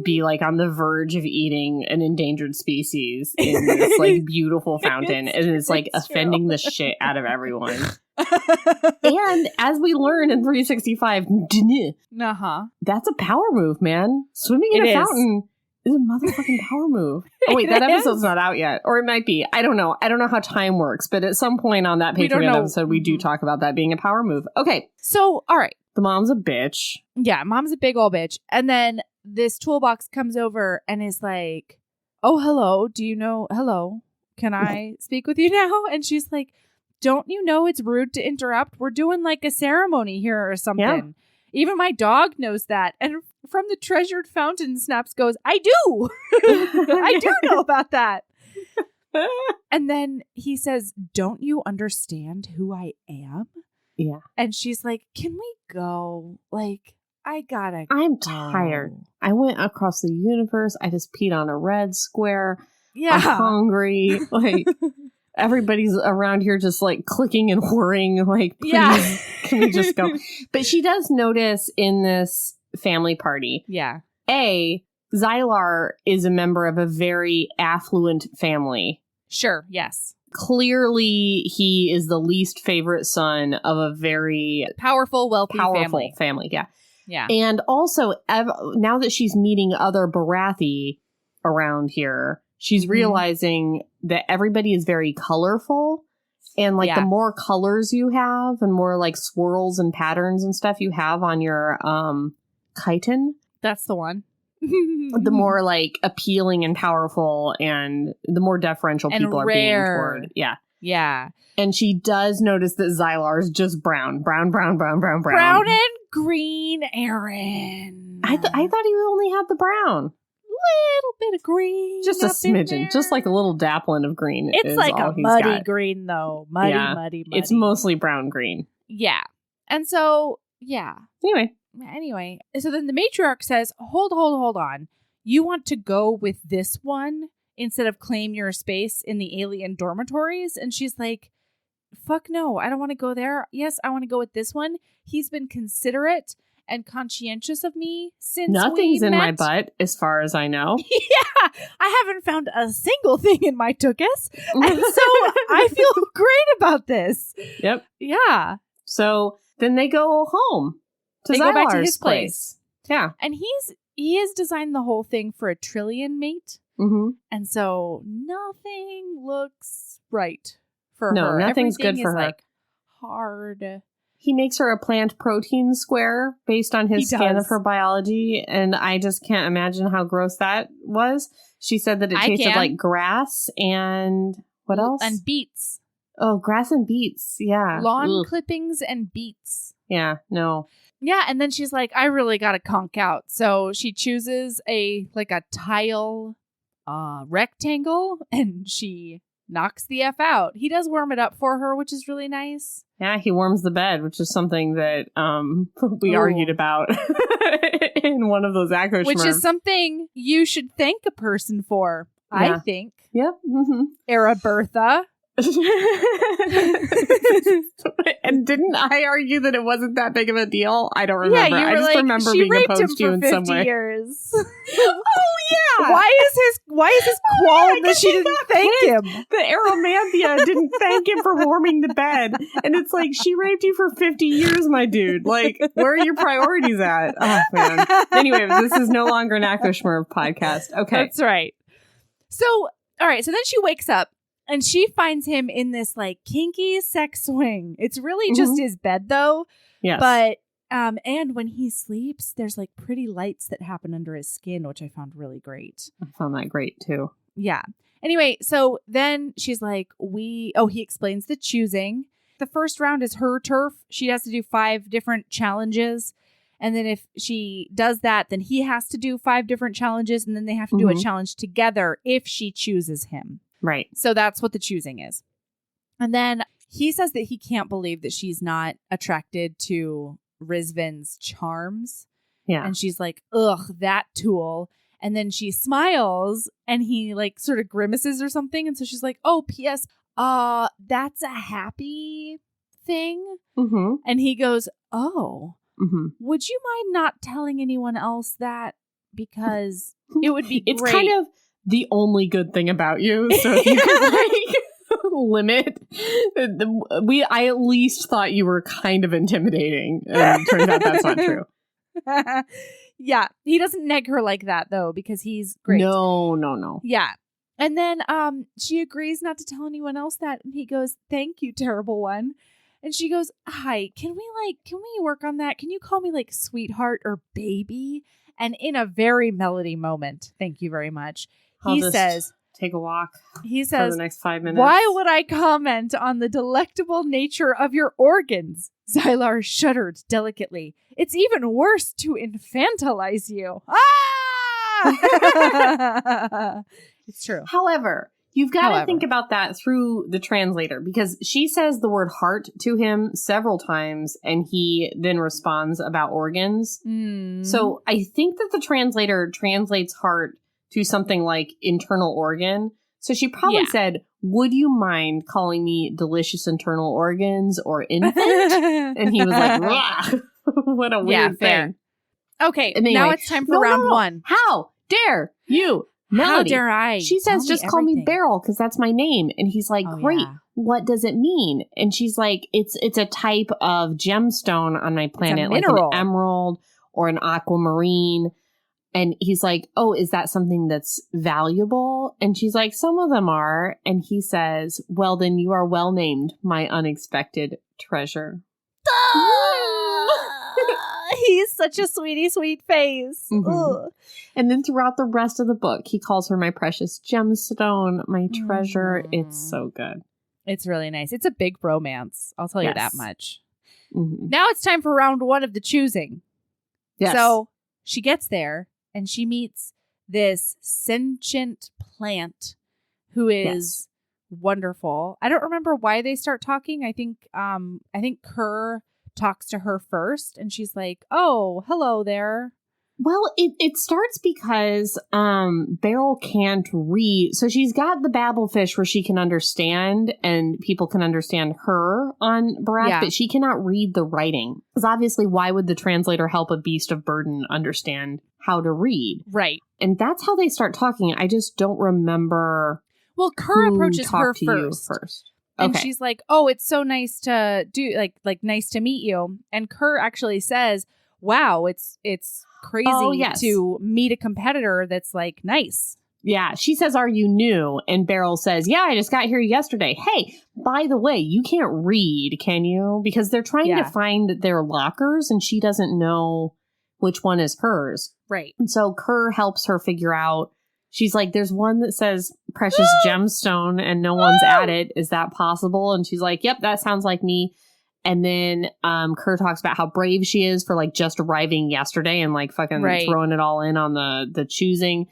be like on the verge of eating an endangered species in this like beautiful fountain, and it's like offending the shit out of everyone. And as we learn in 365, that's a power move, man. Swimming in a fountain is a motherfucking power move. Oh wait, that episode's not out yet. Or it might be. I don't know. I don't know how time works, but at some point on that Patreon episode, we do talk about that being a power move. Okay. So, all right. The mom's a bitch. Yeah, mom's a big old bitch. And then this toolbox comes over and is like, oh, hello. Hello. Can I speak with you now? And she's like, don't you know it's rude to interrupt? We're doing like a ceremony here or something. Yeah. Even my dog knows that. And from the treasured fountain, Snaps goes, I do. I do know about that. And then he says, don't you understand who I am? Yeah. And she's like, can we go? Like, I'm tired. I went across the universe. I just peed on a red square. Yeah. I'm hungry. Like, everybody's around here just like clicking and whirring. Like, please, can we just go? But she does notice in this family party. Yeah. Xylar is a member of a very affluent family. Sure. Yes. Clearly, he is the least favorite son of a very powerful, wealthy family. Yeah. Yeah. And also, now that she's meeting other Barathi around here, she's realizing that everybody is very colorful. And like the more colors you have and more like swirls and patterns and stuff you have on your chitin. That's the one. The more like appealing and powerful and the more deferential people are being toward. Yeah. Yeah. And she does notice that Xylar is just brown. Brown and green, Erin. I thought he only had the brown. Little bit of green. Just a smidgen. Just like a little dappling of green. It's like a muddy green, though. Muddy. It's mostly brown green. Yeah. And so, yeah. Anyway, so then the matriarch says, hold on. You want to go with this one instead of claim your space in the alien dormitories? And she's like, fuck no, I don't want to go there. Yes, I want to go with this one. He's been considerate and conscientious of me since nothing's we met. In my butt, as far as I know. Yeah, I haven't found a single thing in my tuchus. And so I feel great about this. Yep. Yeah. So then they go home. They go back to his place. Yeah. And he has designed the whole thing for a trillion mate. Mm-hmm. And so nothing looks right for her. No, nothing's good for her. Like hard. He makes her a plant protein square based on his scan of her biology. And I just can't imagine how gross that was. She said that it tasted like grass and what else? And beets. Oh, grass and beets. Yeah. Lawn clippings and beets. Yeah, no. Yeah, and then she's like, I really got to conk out. So she chooses a tile rectangle and she knocks the F out. He does warm it up for her, which is really nice. Yeah, he warms the bed, which is something that we argued about in one of those Aguirre. Which is something you should thank a person for, I think. Yep. Mm-hmm. Era Bertha. And didn't I argue that it wasn't that big of a deal? I don't remember. Yeah, I just remember being opposed to you in some way. Years. Oh yeah. Why is his qualm that she didn't thank him? The Aromanthia didn't thank him for warming the bed, and it's like she raped you for 50 years, my dude. Like, where are your priorities at? Oh man. Anyway, this is no longer an Aguirre podcast. Okay, that's right. So, all right. So then she wakes up. And she finds him in this like kinky sex swing. It's really just his bed though. Yes. But and when he sleeps, there's like pretty lights that happen under his skin, which I found really great. I found that great too. Yeah. Anyway, so then she's like, he explains the choosing. The first round is her turf. She has to do 5 different challenges. And then if she does that, then he has to do 5 different challenges. And then they have to do a challenge together if she chooses him. Right. So that's what the choosing is. And then he says that he can't believe that she's not attracted to Rizvin's charms. Yeah. And she's like, ugh, that tool. And then she smiles and he like sort of grimaces or something. And so she's like, oh, P.S. That's a happy thing. Mm-hmm. And he goes, oh, would you mind not telling anyone else that? because it would be It's great. kind of the only good thing about you. So if you could like limit, I at least thought you were kind of intimidating, and it turns out that's not true. Yeah, he doesn't neg her like that though, because he's great. No. Yeah. And then she agrees not to tell anyone else that, and he goes, "Thank you, terrible one." And she goes, "Hi, can we work on that? Can you call me like sweetheart or baby?" And in a very Melody moment, thank you very much, he says, take a walk. He says, for the next 5 minutes. "Why would I comment on the delectable nature of your organs?" Xylar shuddered delicately. "It's even worse to infantilize you." Ah! It's true. However, you've got to think about that through the translator, because she says the word heart to him several times, and he then responds about organs. So I think that the translator translates heart to something like internal organ. So she probably said, "Would you mind calling me delicious internal organs or infant?" And he was like, "Rah." What a weird thing. Okay, anyway, now it's time for round one. How dare you, Melody? How dare I? She says, "Just call me Beryl because that's my name." And he's like, "Great. Yeah. What does it mean?" And she's like, "It's a type of gemstone on my planet, like an emerald or an aquamarine." And he's like, "Oh, is that something that's valuable?" And she's like, "Some of them are." And he says, "Well, then you are well named, my unexpected treasure." He's such a sweetie sweet face. Mm-hmm. And then throughout the rest of the book, he calls her my precious gemstone, my treasure. It's so good. It's really nice. It's a big romance. I'll tell you that much. Now it's time for round one of the choosing. Yes. So she gets there and she meets this sentient plant who is wonderful. I don't remember why they start talking. I think Kerr talks to her first, and she's like, "Oh, hello there." Well, it starts because Beryl can't read. So she's got the babblefish where she can understand, and people can understand her on Barack, but she cannot read the writing. Because obviously, why would the translator help a beast of burden understand how to read? Right. And that's how they start talking. I just don't remember. Well, Kerr approaches her first. And she's like, "Oh, it's so nice to do, like nice to meet you." And Kerr actually says, "Wow, it's crazy to meet a competitor that's like nice." Yeah, she says, "Are you new?" And Beryl says, "Yeah, I just got here yesterday. Hey, by the way, you can't read, can you?" Because they're trying to find their lockers, and she doesn't know which one is hers. Right. And so Kerr helps her figure out. She's like, "There's one that says precious gemstone and no one's at it. Is that possible?" And she's like, "Yep, that sounds like me." And then Kerr talks about how brave she is for like just arriving yesterday and like fucking throwing it all in on the choosing.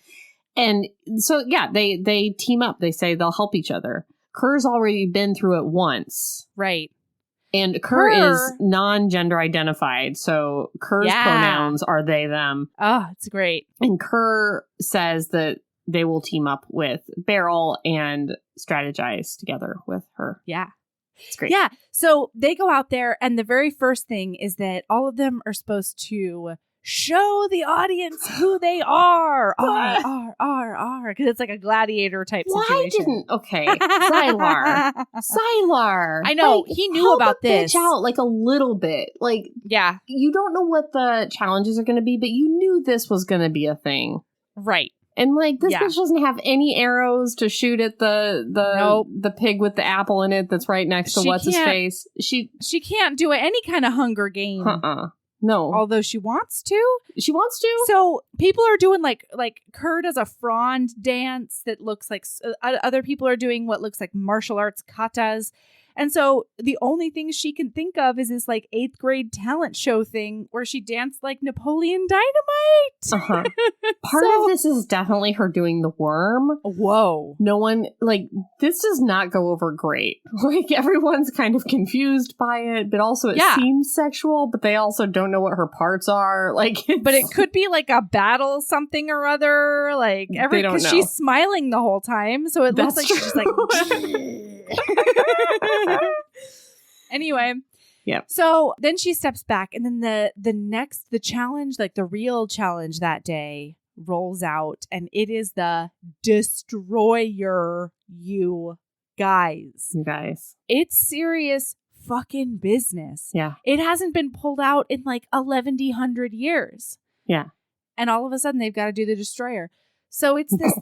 And so, they team up. They say they'll help each other. Kerr's already been through it once. Right. And Kerr is non-gender identified, so Kerr's pronouns are they, them. Oh, it's great. And Kerr says that they will team up with Beryl and strategize together with her. Yeah. It's great. Yeah. So they go out there, and the very first thing is that all of them are supposed to show the audience who they are. Because it's like a gladiator type situation. Xylar. I know. He knew about this. Bitch out like a little bit. Like, you don't know what the challenges are going to be, but you knew this was going to be a thing. Right. And like this bitch doesn't have any arrows to shoot at the pig with the apple in it that's right next to what's his face. She can't do any kind of Hunger Game. No. Although she wants to. She wants to. So people are doing like Kerr does a frond dance that looks like other people are doing what looks like martial arts katas. And so the only thing she can think of is this like 8th grade talent show thing where she danced like Napoleon Dynamite. Part of this is definitely her doing the worm. Whoa. No one, like, this does not go over great. Like, everyone's kind of confused by it, but also it seems sexual, but they also don't know what her parts are. Like, but it could be like a battle something or other. Like, because she's smiling the whole time. So it looks like she's like... Anyway, so then she steps back, and then the challenge, like the real challenge that day, rolls out, and it is the Destroyer, you guys. You guys. It's serious fucking business. Yeah. It hasn't been pulled out in like 1100 years. Yeah. And all of a sudden they've got to do the Destroyer. So it's this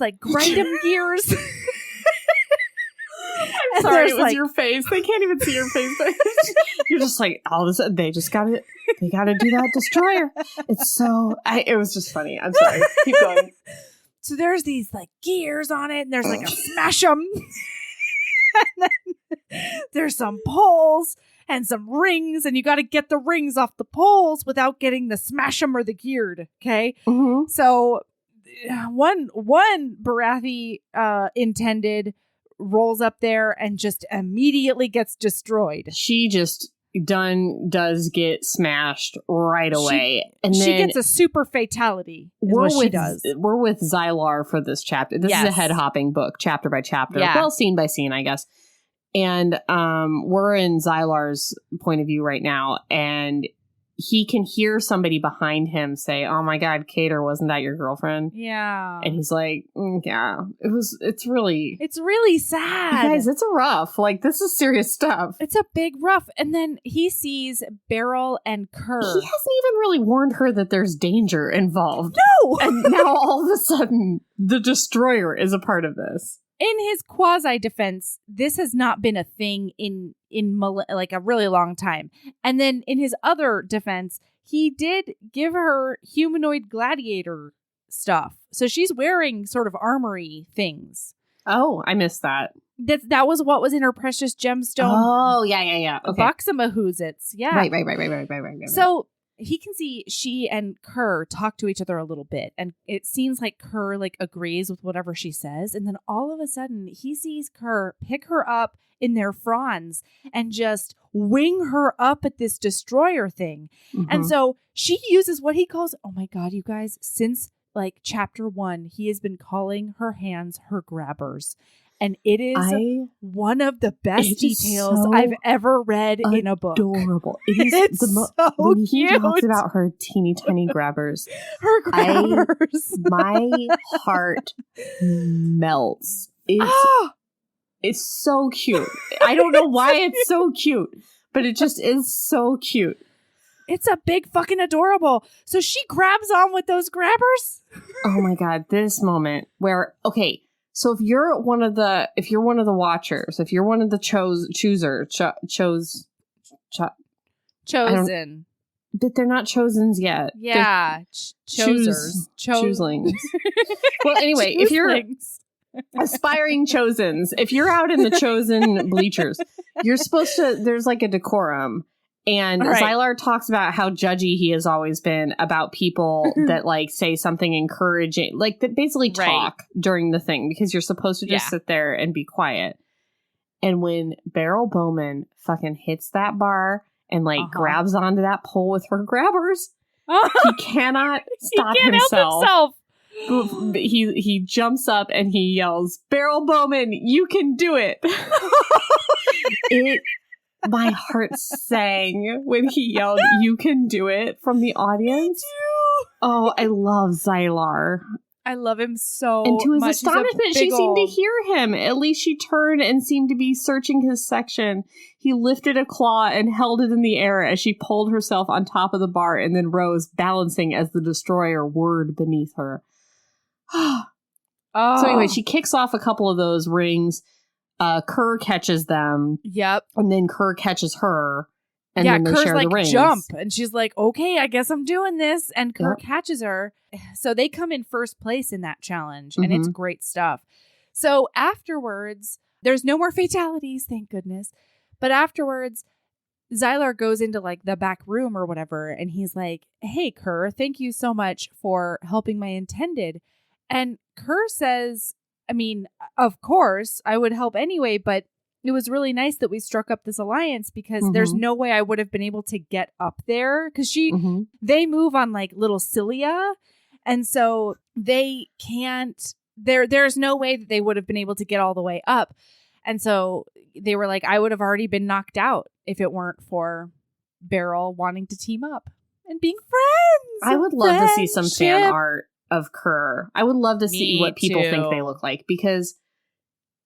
like grind 'em gears. I'm sorry, it was your face. They can't even see your face. You're just like, all of a sudden, they gotta do that Destroyer. It was just funny. I'm sorry. Keep going. So there's these like gears on it, and there's like a smash 'em. And then there's some poles and some rings, and you got to get the rings off the poles without getting the smash 'em or the geared. Okay. Mm-hmm. So one Barathi intended rolls up there and just immediately gets destroyed. She just does get smashed right away. And she then gets a super fatality. She does. We're with Xylar for this chapter. This is a head hopping book, chapter by chapter. Yeah. Well, scene by scene, I guess. And we're in Xylar's point of view right now, and he can hear somebody behind him say, "Oh my God, Cater, wasn't that your girlfriend?" Yeah. And he's like, "Yeah, it's really sad. You guys, it's rough. Like, this is serious stuff." It's a big rough. And then he sees Beryl and Kerr. He hasn't even really warned her that there's danger involved. No! And now all of a sudden, the Destroyer is a part of this. In his quasi defense, this has not been a thing in like a really long time. And then in his other defense, he did give her humanoid gladiator stuff. So she's wearing sort of armory things. Oh, I missed that. That was what was in her precious gemstone. Oh, yeah. Okay. Boxamahoozits. Yeah. Right. So he can see she and Kerr talk to each other a little bit, and it seems like Kerr like agrees with whatever she says, and then all of a sudden he sees Kerr pick her up in their fronds and just wing her up at this Destroyer thing. Mm-hmm. And so she uses what he calls, oh my God, you guys, since like chapter 1, he has been calling her hands her grabbers. And it is one of the best details I've ever read in a book. Adorable. It is so when he cute. talks about her teeny tiny grabbers. Her grabbers. My heart melts. It's so cute. I don't know why it's so cute, but it just is so cute. It's a big fucking adorable. So she grabs on with those grabbers. Oh my God, this moment where, okay. So if you're one of the watchers, if you're one of the chosen, but they're not chosens yet. Yeah, choselings. Well, anyway, if you're aspiring chosens, if you're out in the chosen bleachers, you're supposed to. There's like a decorum. And Xylar talks about how judgy he has always been about people that like say something encouraging, like that basically talk during the thing, because you're supposed to just sit there and be quiet. And when Beryl Bowman fucking hits that bar and like grabs onto that pole with her grabbers, he cannot stop himself. He jumps up and he yells, "Beryl Bowman, you can do it!" My heart sang when he yelled, "You can do it," from the audience. Oh, I love Xylar. I love him so much. And to his astonishment, she seemed to hear him. At least she turned and seemed to be searching his section. He lifted a claw and held it in the air as she pulled herself on top of the bar and then rose, balancing as the Destroyer whirred beneath her. So anyway, she kicks off a couple of those rings. Kerr catches them. Yep. And then Kerr catches her. And then they Kerr's share like, the rings. jump. And she's like, okay, I guess I'm doing this. And Kerr catches her. So they come in first place in that challenge. And it's great stuff. So afterwards, there's no more fatalities, thank goodness. But afterwards, Xylar goes into like the back room or whatever. And he's like, hey, Kerr, thank you so much for helping my intended. And Kerr says, I mean, of course, I would help anyway, but it was really nice that we struck up this alliance because there's no way I would have been able to get up there because they move on like little cilia. And so they can't, there's no way that they would have been able to get all the way up. And so they were like, I would have already been knocked out if it weren't for Beryl wanting to team up. and being friends. I would love to see some fan Friendship. art of Kerr. I would love to see Me what people think they too. look like, because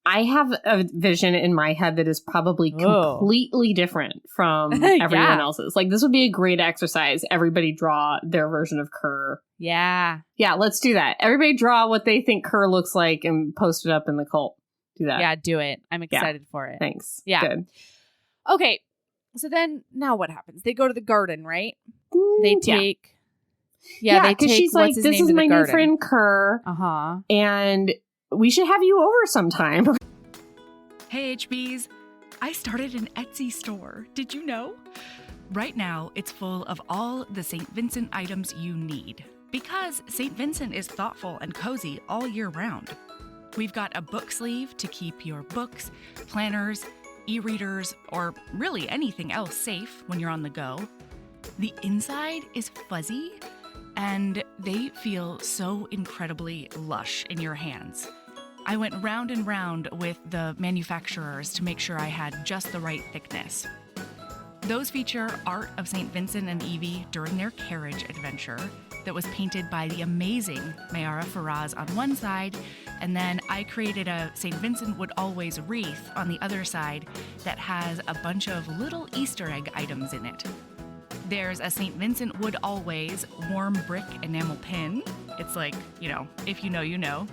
I have a vision in my head that is probably Oh. completely different from everyone Yeah. else's. Like, this would be a great exercise. Everybody draw their version of Kerr. Yeah. Yeah, let's do that. Everybody draw what they think Kerr looks like and post it up in the cult. Do that. Yeah, do it. I'm excited for it. Thanks. Yeah. Good. Okay. So then now what happens? They go to the garden, right? They Yeah. take they because take she's what's like, his this name is to the my new garden. friend Kerr, Uh-huh. and we should have you over sometime. Hey HBs, I started an Etsy store. Did you know? Right now, it's full of all the St. Vincent items you need, because St. Vincent is thoughtful and cozy all year round. We've got a book sleeve to keep your books, planners, e-readers, or really anything else safe when you're on the go. The inside is fuzzy, and they feel so incredibly lush in your hands. I went round and round with the manufacturers to make sure I had just the right thickness. Those feature art of St. Vincent and Evie during their carriage adventure that was painted by the amazing Mayara Faraz on one side, and then I created a St. Vincent Would Always wreath on the other side that has a bunch of little Easter egg items in it. There's a St. Vincent Would Always warm brick enamel pin. It's like, if you know, you know.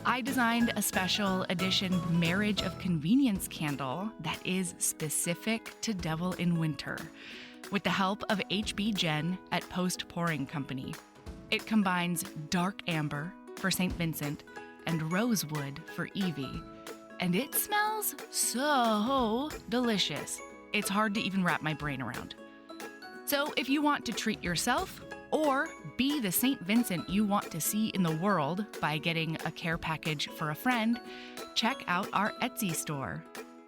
I designed a special edition Marriage of Convenience candle that is specific to Devil in Winter, with the help of HB Jen at Post Pouring Company. It combines dark amber for St. Vincent and rosewood for Evie, and it smells so delicious. It's hard to even wrap my brain around. So if you want to treat yourself or be the St. Vincent you want to see in the world by getting a care package for a friend, check out our Etsy store.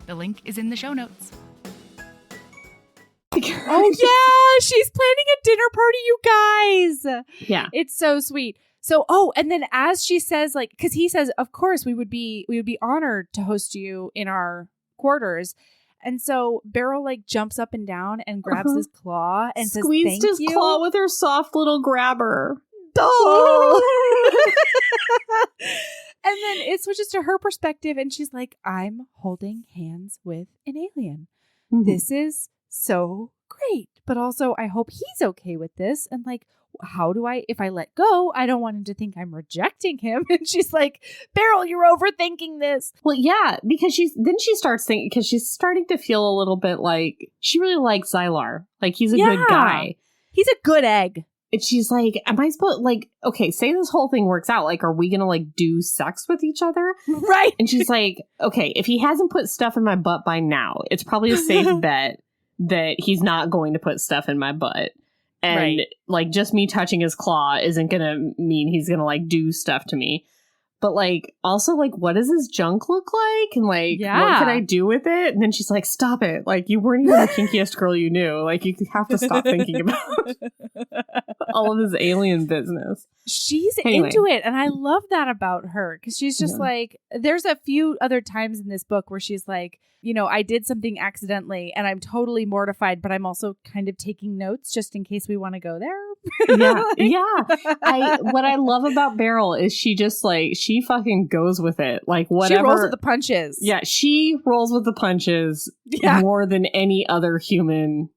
The link is in the show notes. Oh yeah, she's planning a dinner party, you guys. Yeah. It's so sweet. So, and then as she says, like, because he says, of course, we would be honored to host you in our quarters. And so Beryl like jumps up and down and grabs his claw and says, Squeezed "Thank his you." claw with her soft little grabber. And then it switches to her perspective, and she's like, "I'm holding hands with an alien. This is so great, but also I hope he's okay with this." And like, how do I, if I let go, I don't want him to think I'm rejecting him. And she's like, "Beryl, you're overthinking this." Well, yeah, because she starts thinking, because she's starting to feel a little bit like she really likes Xylar. Like, he's a good guy. He's a good egg. And she's like, am I supposed, like, okay, say this whole thing works out. Like, are we going to, like, do sex with each other? Right. And she's like, okay, if he hasn't put stuff in my butt by now, it's probably a safe bet that he's not going to put stuff in my butt. And, like, just me touching his claw isn't going to mean he's going to, like, do stuff to me. But, like, also, like, what does his junk look like? And, like, what can I do with it? And then she's like, stop it. Like, you weren't even the kinkiest girl you knew. Like, you have to stop thinking about all of his alien business. She's into it. And I love that about her. Because she's just like, there's a few other times in this book where she's like, I did something accidentally and I'm totally mortified, but I'm also kind of taking notes just in case we want to go there. What I love about Beryl is she just like, she fucking goes with it. Like, whatever. She rolls with the punches. Yeah, she rolls with the punches more than any other human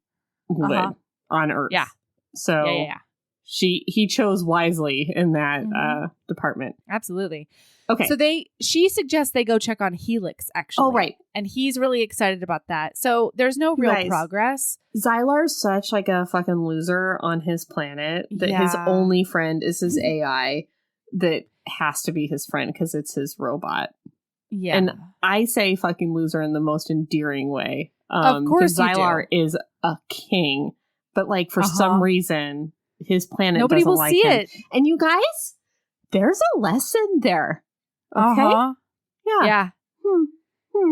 would on Earth. Yeah. So he chose wisely in that department. Absolutely. Okay. So she suggests they go check on Helix, actually. Oh, right. And he's really excited about that. So there's no real progress. Xylar's such like a fucking loser on his planet that his only friend is his AI that has to be his friend because it's his robot. Yeah. And I say fucking loser in the most endearing way. Of course Xylar is a king, but like for some reason his planet nobody doesn't will like see him. it. And you guys, there's a lesson there. Okay. Yeah.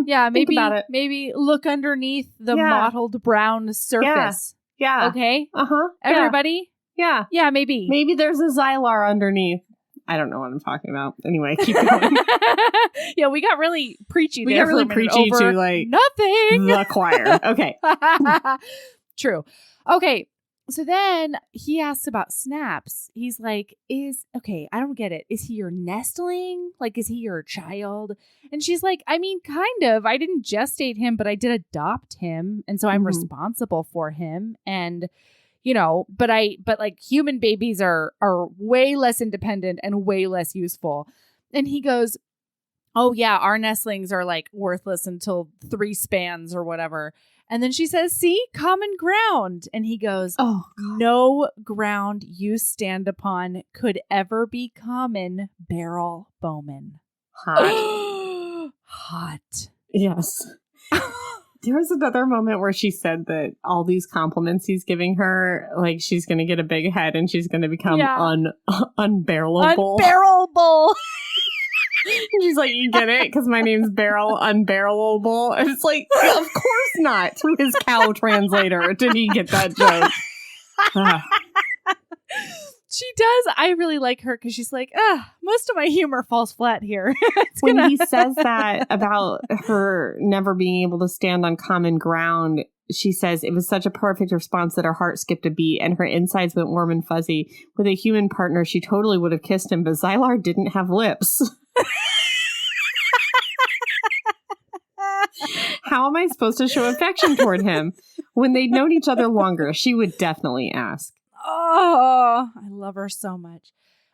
Yeah, maybe about it. Maybe look underneath the mottled brown surface. Yeah. Okay. Uh-huh. Everybody? Yeah. Yeah, maybe. Maybe there's a Xylar underneath. I don't know what I'm talking about. Anyway, keep going. Yeah, we got really preachy there. We got really preachy to like nothing. The choir. Okay. True. Okay. So then he asks about Snaps. He's like, I don't get it. Is he your nestling? Like, is he your child? And she's like, I mean, kind of. I didn't gestate him, but I did adopt him. And so I'm responsible for him. And, but like human babies are way less independent and way less useful. And he goes, oh yeah, our nestlings are like worthless until 3 spans or whatever. And then she says, see, common ground. And he goes, oh, no ground you stand upon could ever be common, Beryl Bowman. Hot. Hot. Yes. There was another moment where she said that all these compliments he's giving her, like she's going to get a big head and she's going to become unbarrelable. Unbarrelable. And she's like, you get it? Because my name's Beryl, unbarrelable. And it's like, of course not. Through his cow translator did he get that joke. She does. I really like her because she's like, most of my humor falls flat here. When he says that about her never being able to stand on common ground, she says it was such a perfect response that her heart skipped a beat and her insides went warm and fuzzy. With a human partner, she totally would have kissed him, but Xylar didn't have lips. How am I supposed to show affection toward him? When they'd known each other longer, she would definitely ask. Oh, I love her so much.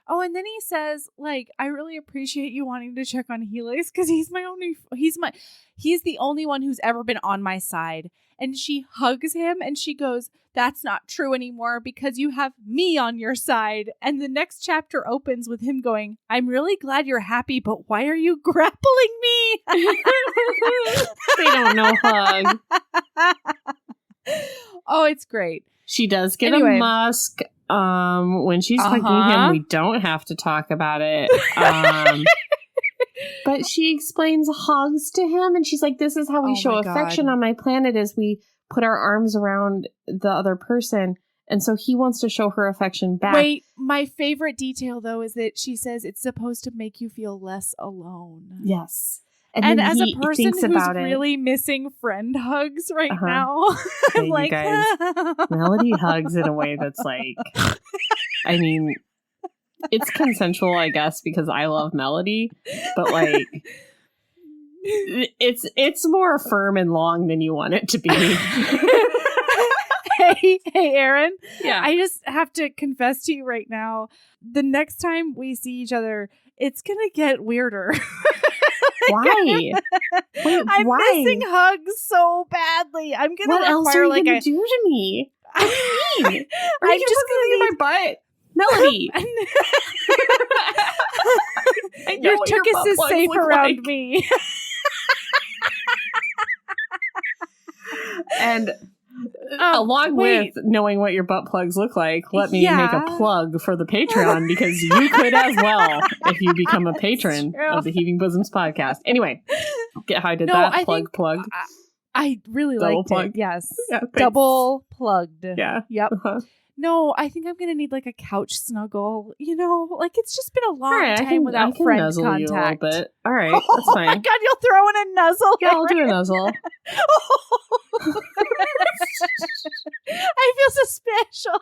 Oh, and then he says, like, I really appreciate you wanting to check on Helix because he's the only one who's ever been on my side. And she hugs him and she goes, that's not true anymore because you have me on your side. And the next chapter opens with him going, I'm really glad you're happy, but why are you grappling me? They don't know hug. Oh, it's great. She does get a musk. When she's hugging him, we don't have to talk about it. But she explains hugs to him, and she's like, this is how we show affection on my planet, is we put our arms around the other person. And so he wants to show her affection back. Wait, my favorite detail, though, is that she says it's supposed to make you feel less alone. Yes. And as a person who's really missing friend hugs right now, I'm like, guys, Melody hugs in a way that's like, I mean, it's consensual, I guess, because I love Melody, but like, it's more firm and long than you want it to be. Hey, Erin. Yeah. I just have to confess to you right now, the next time we see each other, it's going to get weirder. Why? Wait, I'm missing hugs so badly. I'm going to What else are you going to do to me? What do you mean? Are you just going to leave my butt? Melody. Your tuchus is safe around me. And along with knowing what your butt plugs look like, let me make a plug for the Patreon, because you could as well if you become a patron of the Heaving Bosoms podcast. Anyway, get how I did that? Plug. I really liked it. Yes. Yeah, double plugged. Yeah. Yep. No, I think I'm going to need like a couch snuggle. Like it's just been a long time without friend nuzzle contact. You a little bit. All right, that's fine. Oh my God, you'll throw in a nuzzle. Yeah, I'll do a nuzzle. I feel so special.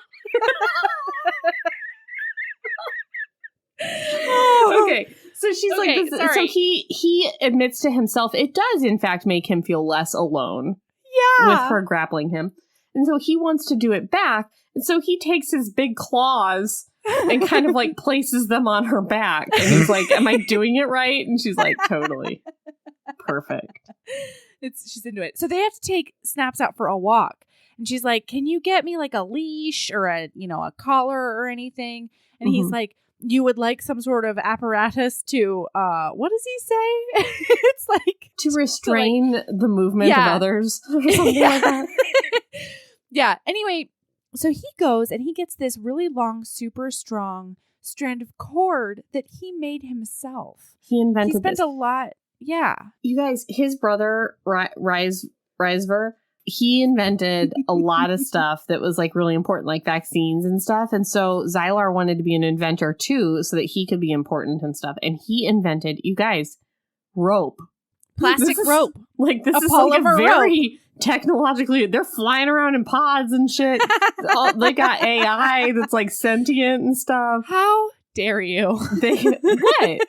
Okay, so she's like, so he admits to himself it does in fact make him feel less alone. Yeah, with her grappling him, and so he wants to do it back. And so he takes his big claws and kind of like places them on her back, and he's like, "Am I doing it right?" And she's like, "Totally, perfect." She's into it. So they have to take Snaps out for a walk. And she's like, can you get me like a leash or a collar or anything? And he's like, you would like some sort of apparatus to, what does he say? It's like to restrain the movement of others or something like that. Yeah. Anyway, so he goes and he gets this really long, super strong strand of cord that he made himself. He invented He spent a lot. Yeah. You guys, his brother, Reisver, he invented a lot of stuff that was like really important, like vaccines and stuff. And so Xylar wanted to be an inventor too, so that he could be important and stuff. And he invented, you guys, rope. Plastic rope. Like this is like a very technologically, they're flying around in pods and shit. They got AI that's like sentient and stuff. How dare you? What?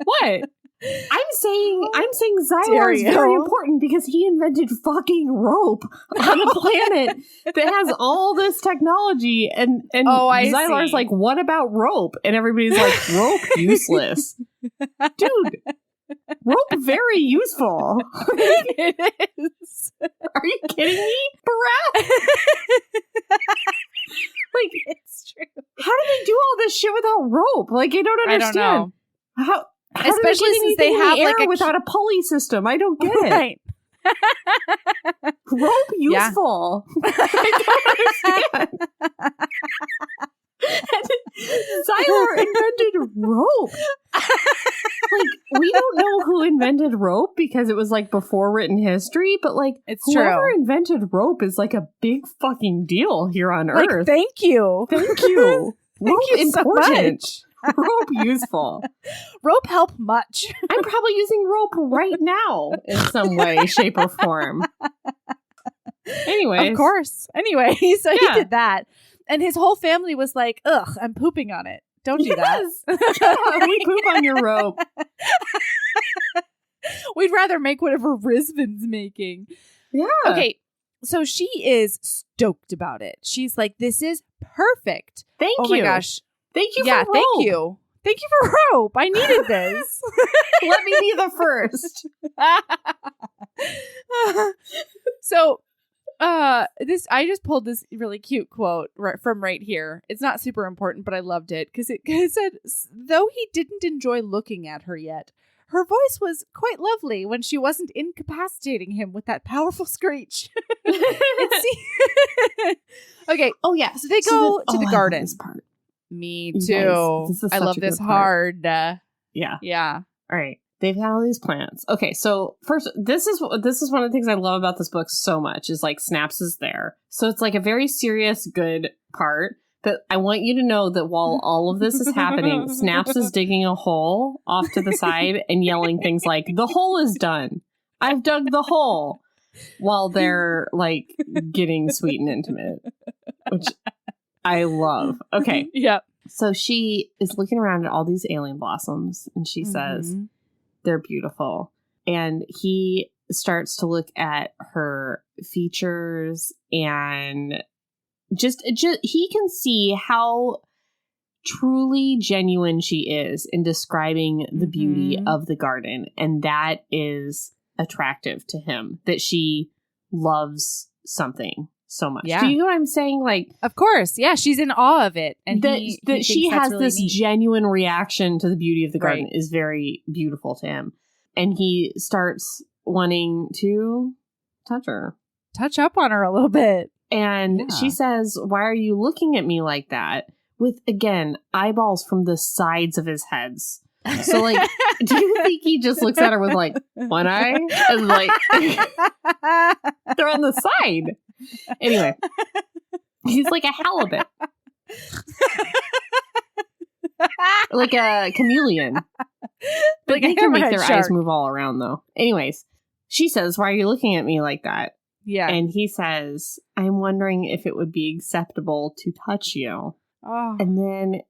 What? I'm saying Xylar is very important because he invented fucking rope on a planet that has all this technology, and Xylar's like, what about rope? And everybody's like, rope useless. Dude, rope very useful. It is. Are you kidding me, Barack? Like, it's true. How do they do all this shit without rope? Like, I don't understand. I don't know. How especially do since they they have like without a pulley system. I don't get it. Right. Rope useful. I don't understand. Xylar invented rope. Like, we don't know who invented rope because it was like before written history, but like it's whoever true. invented rope is like a big fucking deal here on Like, Earth. thank you. Thank you. Thank Rope you important. so much. Rope useful. Rope help much. I'm probably using rope right now in some way, shape, or form. Anyway, Of course. Anyway, so he did that. And his whole family was like, ugh, I'm pooping on it. Don't do that. Yeah, we poop on your rope. We'd rather make whatever Rizvin's making. Yeah. Okay, so she is stoked about it. She's like, this is perfect. Thank you. Oh my gosh. Thank you for rope. Thank you. Thank you for rope. I needed this. Let me be the first. So, I just pulled this really cute quote from right here. It's not super important, but I loved it because it said, though he didn't enjoy looking at her yet, her voice was quite lovely when she wasn't incapacitating him with that powerful screech. Okay. Oh yeah. So they go to the garden. I love this part. Me You too. guys, this is I such love a this good part. hard. Yeah. Yeah. All right. They've had all these plans. Okay, so first, this is one of the things I love about this book so much is like Snaps is there. So it's like a very serious, good part. But I want you to know that while all of this is happening, Snaps is digging a hole off to the side and yelling things like, "The hole is done. I've dug the hole," while they're like getting sweet and intimate, which I love. Okay. Yep. So she is looking around at all these alien blossoms and she says, they're beautiful. And he starts to look at her features and just he can see how truly genuine she is in describing the beauty of the garden. And that is attractive to him, that she loves something so much. Yeah. Do you know what I'm saying? Like, of course. Yeah. She's in awe of it. And that he she thinks that's has really this neat. genuine reaction to the beauty of the garden Right. is very beautiful to him. And he starts wanting to touch her. Touch up on her a little bit. And Yeah. she says, "Why are you looking at me like that?" With, again, eyeballs from the sides of his heads. So, like, do you think he just looks at her with, like, one eye? And, like, they're on the side. Anyway, he's like a halibut. Like a chameleon. But Like a they can make hammerhead their shark. eyes move all around, though. Anyways, she says, "Why are you looking at me like that?" Yeah. And he says, "I'm wondering if it would be acceptable to touch you." Oh. And then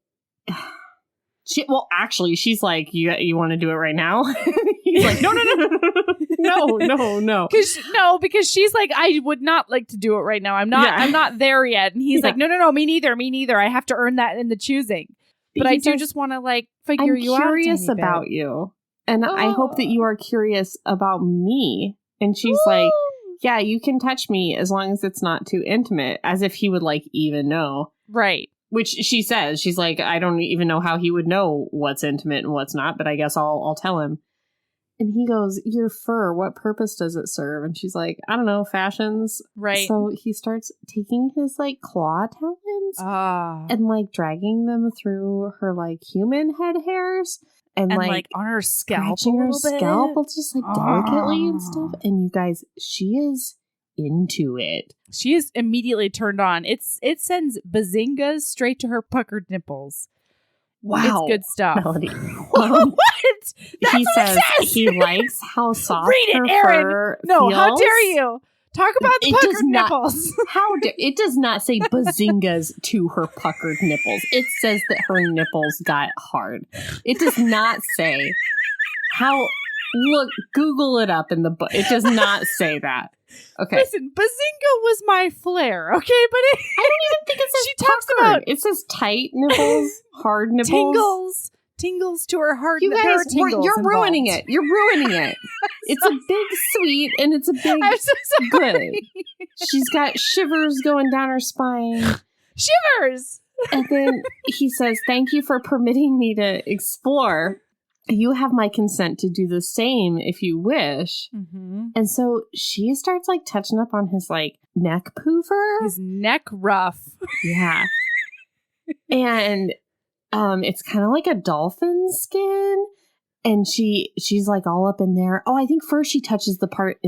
she's like, you want to do it right now? He's like, no. Because she's like, I would not like to do it right now. I'm not there yet. And he's like, no, me neither. I have to earn that in the choosing. But I do just want to like figure you out. I'm curious about you. And I hope that you are curious about me. And she's like, yeah, you can touch me as long as it's not too intimate, as if he would like even know. Right. Which she says, she's like, I don't even know how he would know what's intimate and what's not, but I guess I'll tell him. And he goes, "Your fur, what purpose does it serve?" And she's like, "I don't know, fashions." Right. So he starts taking his like claw talons Ah. and like dragging them through her like human head hairs and like on her scalp, scratching her a little bit. scalp just like delicately and stuff. And you guys, she is into it. She is immediately turned on. It sends bazingas straight to her puckered nipples. Wow. It's good stuff. Melody. What? That's He what says it says. he likes how soft Read it, her Erin. fur No, feels. how dare you? Talk about the It does puckered not- nipples. It does not say bazingas to her puckered nipples. It says that her nipples got hard. It does not say how. Look, Google it up in the book. It does not say that. Okay. Listen, bazinga was my flair, okay? But I don't even think it says she talks puckered. about It says tight nipples, hard nipples. tingles to her heart. You there guys, are tingles you're ruining involved. it. You're ruining it. It's a big sweet and it's a big I'm so sorry. good. She's got shivers going down her spine. Shivers. And then he says, "Thank you for permitting me to explore. You have my consent to do the same if you wish." Mm-hmm. And so she starts like touching up on his like neck poofer. His neck ruff. Yeah. And it's kind of like a dolphin skin. And she's like all up in there. Oh, I think first she touches the part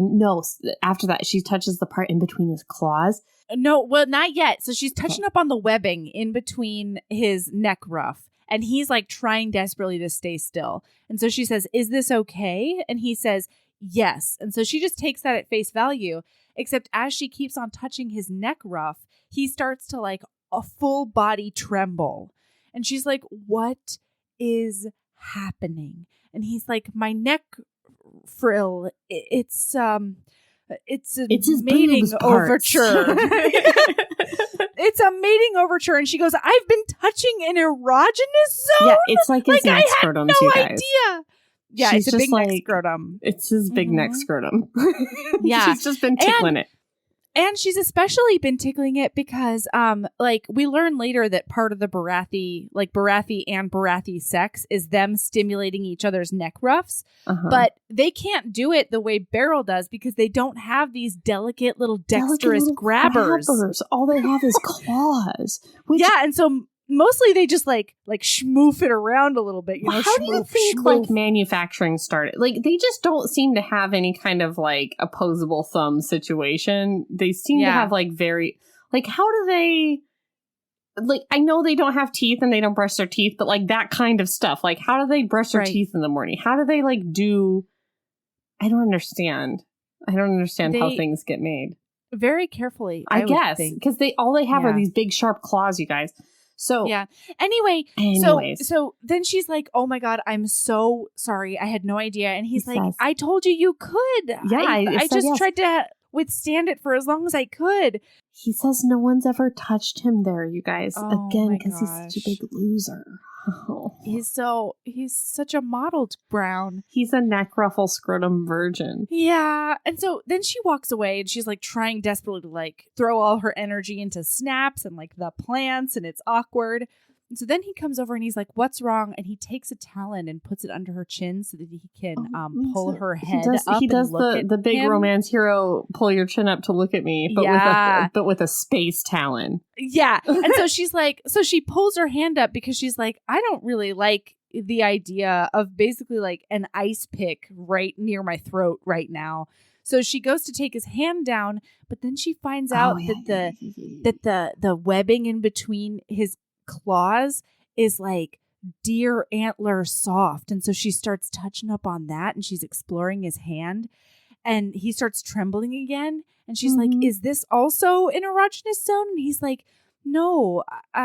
after that she touches the part in between his claws. No, well, not yet. So she's touching up on the webbing in between his neck ruff. And he's like trying desperately to stay still. And so she says, "Is this okay?" And he says, "Yes." And so she just takes that at face value. Except as she keeps on touching his neck ruff, he starts to like a full body tremble. And she's like, "What is happening?" And he's like, "My neck frill, it's a It's his mating boobs parts. overture." It's a mating overture. And she goes, "I've been touching an erogenous zone?" Yeah, it's like his neck I had scrotum, no you guys. idea. Yeah, She's it's a just big neck like- scrotum. It's his big neck Mhm. scrotum. Yeah. She's just been tickling it. And she's especially been tickling it because, like, we learn later that part of the Barathi and Barathi sex is them stimulating each other's neck ruffs. Uh-huh. But they can't do it the way Beryl does because they don't have these delicate little dexterous Delicate little grabbers. All they have is claws. Which, Yeah, and so mostly they just like schmoof it around a little bit. You know, how do you schmoof, think schmoof. like manufacturing started? Like they just don't seem to have any kind of like opposable thumb situation. They seem to Yeah. have like very like how do they like I know they don't have teeth and they don't brush their teeth, but like that kind of stuff. Like how do they brush their Right. teeth in the morning? How do they like do I don't understand. How They- things get made. Very carefully, I would guess think. because all they have Yeah. are these big sharp claws, you guys. So Yeah. Anyway, anyways, so then she's like, "Oh my God, I'm so sorry. I had no idea." And he's He like, says- "I told you could. Yeah, I I said just yes." tried to withstand it for as long as I could." he says no one's ever touched him there, you guys. Oh Again, my because he's such a gosh. big loser. Oh. He's such a mottled brown. He's a neck ruffle scrotum virgin. Yeah. And so then she walks away and she's like trying desperately to like throw all her energy into snaps and like the plants, and it's awkward. And so then he comes over and he's like, "What's wrong?" And he takes a talon and puts it under her chin so that he can pull her head up. He does and look at the big him. romance hero pull your chin up to look at me, but Yeah. with a space talon. Yeah. And so she's like, so she pulls her hand up because she's like, "I don't really like the idea of basically like an ice pick right near my throat right now." So she goes to take his hand down, but then she finds out that the webbing in between his claws is like deer antler soft. And so she starts touching up on that and she's exploring his hand and he starts trembling again. And she's like, "Is this also an erogenous zone?" And he's like, "No,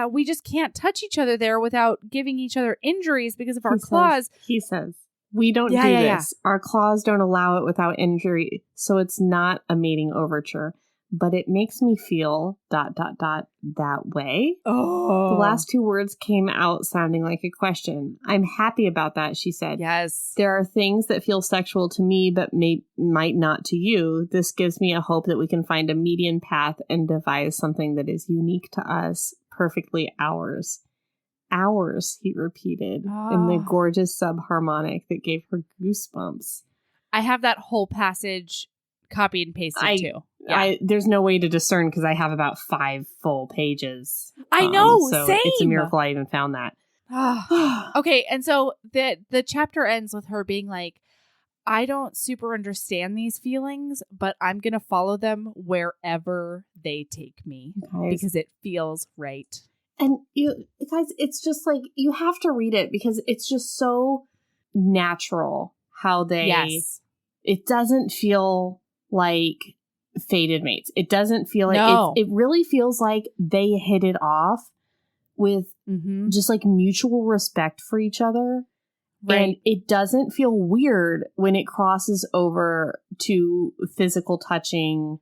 we just can't touch each other there without giving each other injuries because of our claws." He says, "We don't do this. Our claws don't allow it without injury. So it's not a mating overture. But it makes me feel ... that way." Oh. The last two words came out sounding like a question. "I'm happy about that," she said. Yes. "There are things that feel sexual to me, but might not to you. This gives me a hope that we can find a median path and devise something that is unique to us, perfectly ours." Ours, he repeated in the gorgeous subharmonic that gave her goosebumps. I have that whole passage copied and pasted too. Yeah. There's no way to discern because I have about 5 full pages. I know, so same. It's a miracle I even found that. Okay, and so the chapter ends with her being like, "I don't super understand these feelings, but I'm going to follow them wherever they take me Guys. because it feels right." And you guys, it's just like, you have to read it because it's just so natural how they, Yes. it doesn't feel like fated mates. It doesn't feel like, No. it really feels like they hit it off with just like mutual respect for each other. Right. And it doesn't feel weird when it crosses over to physical touching.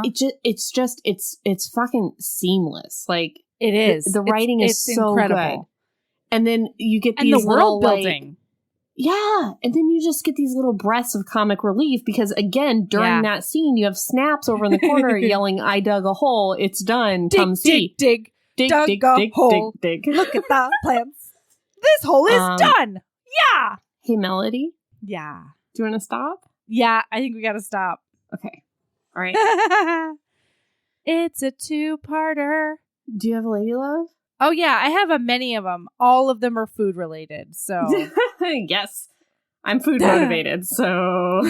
It's fucking seamless. Like, It is. The writing is so incredible. good. And then you get And these the little, world building. yeah. And then you just get these little breaths of comic relief because, again, during that scene, you have Snaps over in the corner yelling, "I dug a hole. It's done. Come see." Dig. Dig, Dug dig, a dig, hole. dig, dig. Look at the plants. This hole is done. Yeah. Hey, Melody, Yeah. do you want to stop? Yeah, I think we got to stop. Okay. All right. It's a two-parter. Do you have a lady love? Oh, yeah, I have many of them. All of them are food related. So, Yes. I'm food motivated, so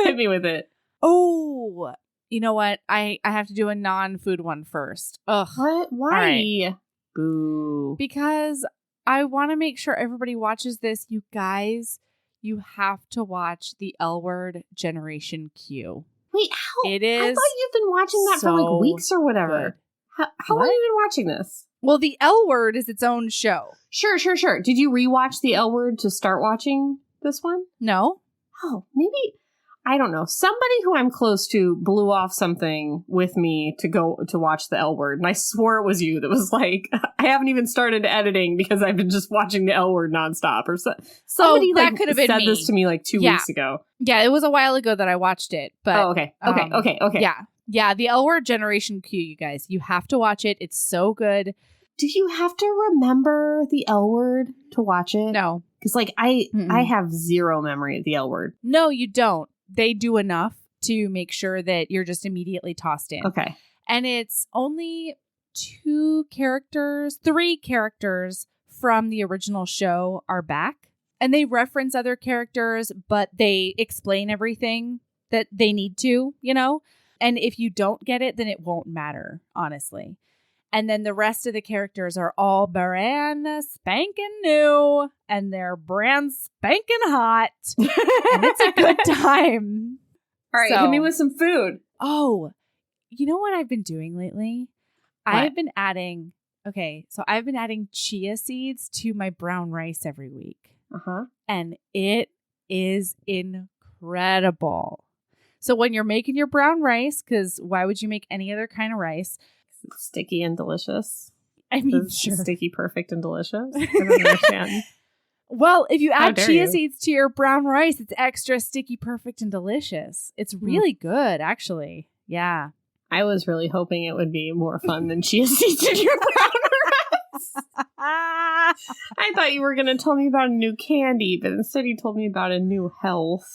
hit me with it. oh, you know what? I have to do a non-food one first. Ugh. What? Why? Right. Boo. Because I want to make sure everybody watches this. You guys, you have to watch the L Word Generation Q. Wait, how? It is I thought you've been watching that for like weeks or whatever. good. How long have you been watching this? Well, the L Word is its own show. Sure. Did you rewatch the L Word to start watching this one? No? Oh, maybe. I don't know. Somebody who I'm close to blew off something with me to go to watch the L Word. And I swore it was you that was like, I haven't even started editing because I've been just watching the L Word nonstop. Or somebody that could have been said me. this to me like 2 weeks ago. Yeah, it was a while ago that I watched it. But okay. Yeah, the L Word Generation Q, you guys. You have to watch it. It's so good. Do you have to remember the L Word to watch it? No. Because like I have zero memory of the L Word. No, you don't. They do enough to make sure that you're just immediately tossed in. Okay. And it's only three characters from the original show are back. And they reference other characters, but they explain everything that they need to, you know? And if you don't get it, then it won't matter, honestly. And then the rest of the characters are all brand spanking new, and they're brand spanking hot. And it's a good time. All right, hit me with some food. Oh, you know what I've been doing lately? What? I've been adding chia seeds to my brown rice every week. And it is incredible. So when you're making your brown rice, because why would you make any other kind of rice? It's sticky and delicious. I mean, sure. Sticky, perfect, and delicious. I don't understand. Well, if you add chia seeds to your brown rice, it's extra sticky, perfect, and delicious. It's really good, actually. Yeah. I was really hoping it would be more fun than chia seeds in your brown rice. I thought you were going to tell me about a new candy, but instead you told me about a new health.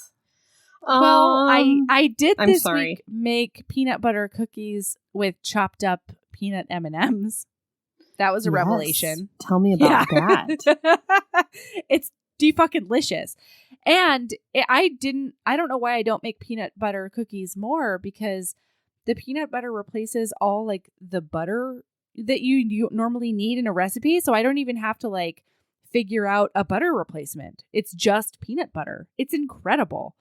Well, I did this sorry. week make peanut butter cookies with chopped up peanut M&ms. That was a revelation. Tell me about that. It's de-fucking-licious. And I don't know why I don't make peanut butter cookies more, because the peanut butter replaces all like the butter that you normally need in a recipe. So I don't even have to like figure out a butter replacement. It's just peanut butter. It's incredible.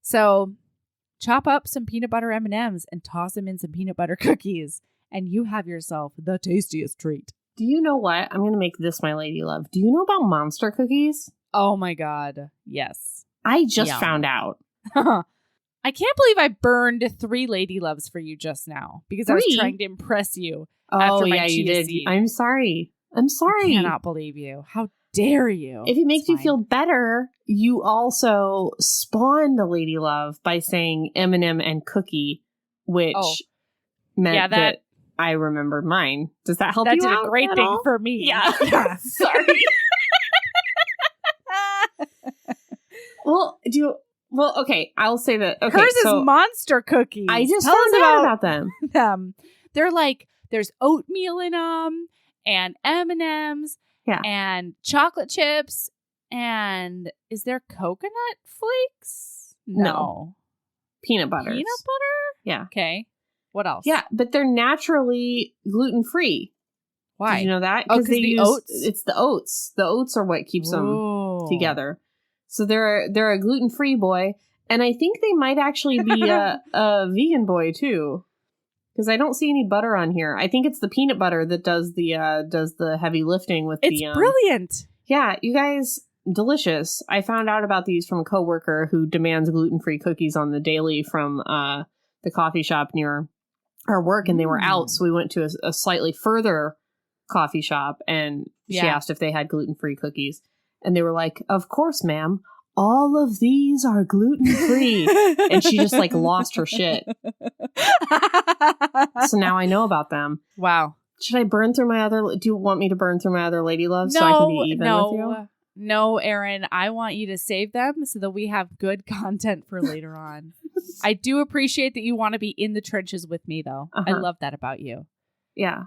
So chop up some peanut butter M&Ms and toss them in some peanut butter cookies, and you have yourself the tastiest treat. Do you know what? I'm going to make this my lady love. Do you know about monster cookies? Oh my God. Yes. I just found out. I can't believe I burned 3 lady loves for you just now because I was trying to impress you. Oh, yeah, you did. Seed. I'm sorry. I cannot believe you. How dare you? If it makes you feel better, you also spawned a lady love by saying M&M and cookie, which meant that I remembered mine. Does that help you out? That did a great thing for me. Yeah. Sorry. Well, okay. I'll say that. Okay, hers is monster cookies. I just found out about them. They're like, there's oatmeal in them and M&Ms and chocolate chips. And is there coconut flakes? No. Peanut butter. Peanut butter? Yeah. Okay. What else? Yeah, but they're naturally gluten-free. Why? Did you know that? Oh, 'cause they the use oats? It's the oats. The oats are what keeps them Ooh. together. So they're a gluten-free boy, and I think they might actually be a vegan boy too, because I don't see any butter on here. I think it's the peanut butter that does the heavy lifting with It's brilliant. Yeah, you guys, delicious. I found out about these from a coworker who demands gluten-free cookies on the daily from the coffee shop near our work, and they were out, so we went to a slightly further coffee shop, and she asked if they had gluten-free cookies. And they were like, of course, ma'am. All of these are gluten-free. And she just like lost her shit. So now I know about them. Wow. Should I burn through my other... Do you want me to burn through my other lady love so I can be even with you? No, Erin. I want you to save them so that we have good content for later on. I do appreciate that you want to be in the trenches with me, though. I love that about you. Yeah.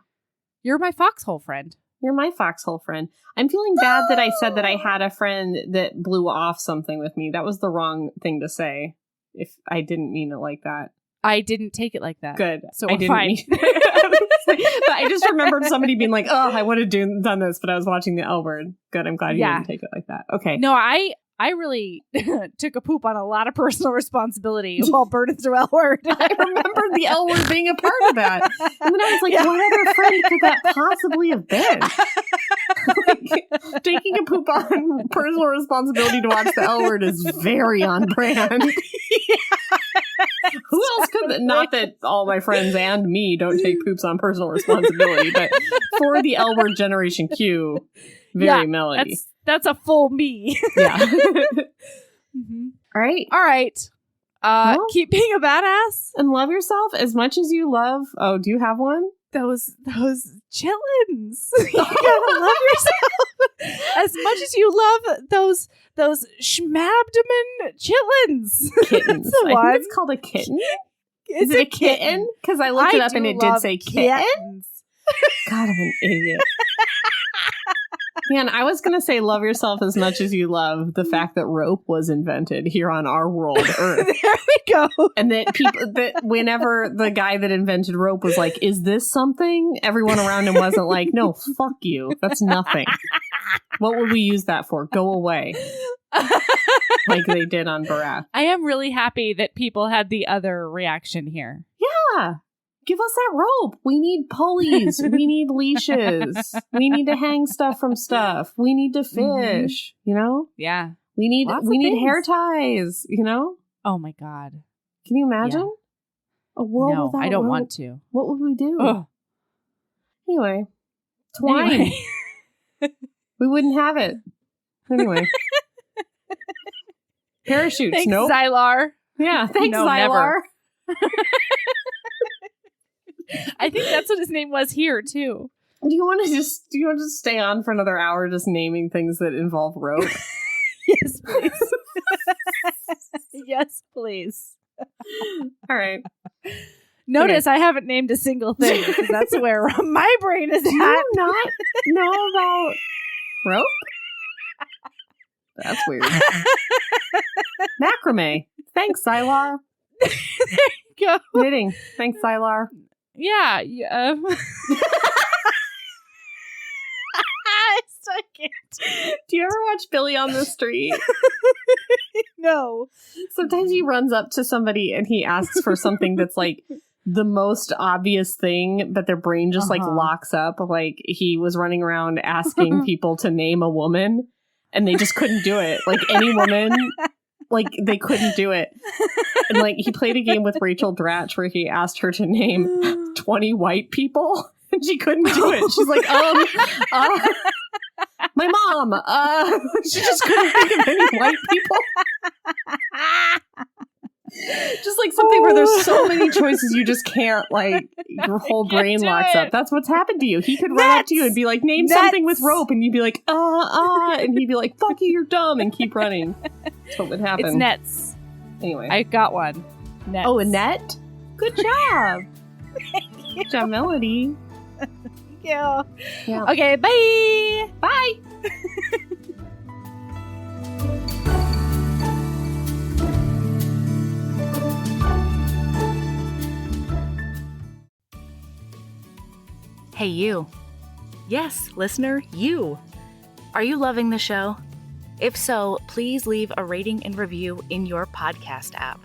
You're my foxhole friend. You're my foxhole friend. I'm feeling bad that I said that I had a friend that blew off something with me. That was the wrong thing to say. If I didn't mean it like that. I didn't take it like that. Good. So I didn't fine. But I just remembered somebody being like, oh, I would have done this, but I was watching the L Word. Good. I'm glad you didn't take it like that. Okay. No, I really took a poop on a lot of personal responsibility while burning through L Word. I remember the L Word being a part of that. And then I was like, what other friend could that possibly have been? Like, taking a poop on personal responsibility to watch the L Word is very on brand. Who else could that? Not that all my friends and me don't take poops on personal responsibility, but for the L Word Generation Q, very melody. That's a full me. Yeah. Mm-hmm. All right. All right. Well, keep being a badass. And love yourself as much as you love. Oh, do you have one? Those chitlins. You gotta love yourself as much as you love those schmabdomen chitlins. Kittens. I think it's called a kitten. Is it a kitten? Because I looked it up and it did say kitten. God, I'm an idiot. Man, I was going to say love yourself as much as you love the fact that rope was invented here on our world, Earth. There we go. And that whenever the guy that invented rope was like, is this something? Everyone around him wasn't like, no, fuck you. That's nothing. What would we use that for? Go away. Like they did on Barack. I am really happy that people had the other reaction here. Yeah. Give us that rope. We need pulleys. We need leashes. We need to hang stuff from stuff. We need to fish, you know? Yeah. We need hair ties, you know? Oh my God. Can you imagine? A world without I don't rope? Want to. What would we do? Ugh. Anyway. Twine. We wouldn't have it. Anyway. Parachutes. Thanks, nope. Xylar. Yeah. Thanks, No, Xylar. I think that's what his name was here too. Do you want to just stay on for another hour just naming things that involve rope? Yes, please. Yes, please. All right. Notice I haven't named a single thing because that's where my brain is at. Do you not know about rope? That's weird. Macrame. Thanks, Xylar. There you go. Knitting. Thanks, Xylar. Yeah. I still can't. Do you ever watch Billy on the Street? No. Sometimes he runs up to somebody and he asks for something that's like the most obvious thing, but their brain just like locks up. Like he was running around asking people to name a woman and they just couldn't do it. Like any woman, like they couldn't do it. And like he played a game with Rachel Dratch where he asked her to name 20 white people and she couldn't do it. She's like, my mom, she just couldn't think of any white people. Just like something where there's so many choices you just can't, like, your whole brain locks up. That's what's happened to you. He could run up to you and be like, name something with rope, and you'd be like, and he'd be like, fuck you, you're dumb, and keep running. That's what would happen. It's nets. Anyway. I got one. Nets. Oh, a net? Good job. Good job, Melody. Thank you. Yeah. Okay, bye. Bye. Hey, you. Yes, listener, you. Are you loving the show? If so, please leave a rating and review in your podcast app.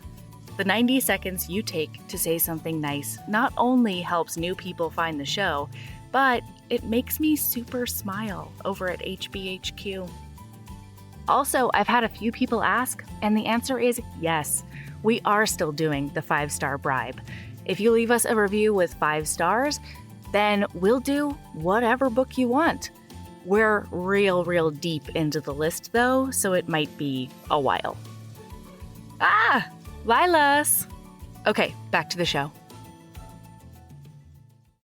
The 90 seconds you take to say something nice not only helps new people find the show, but it makes me super smile over at HBHQ. Also, I've had a few people ask, and the answer is yes. We are still doing the 5-star bribe. If you leave us a review with 5 stars, then we'll do whatever book you want. We're real deep into the list though, so it might be a while. Lilas! Okay, back to the show.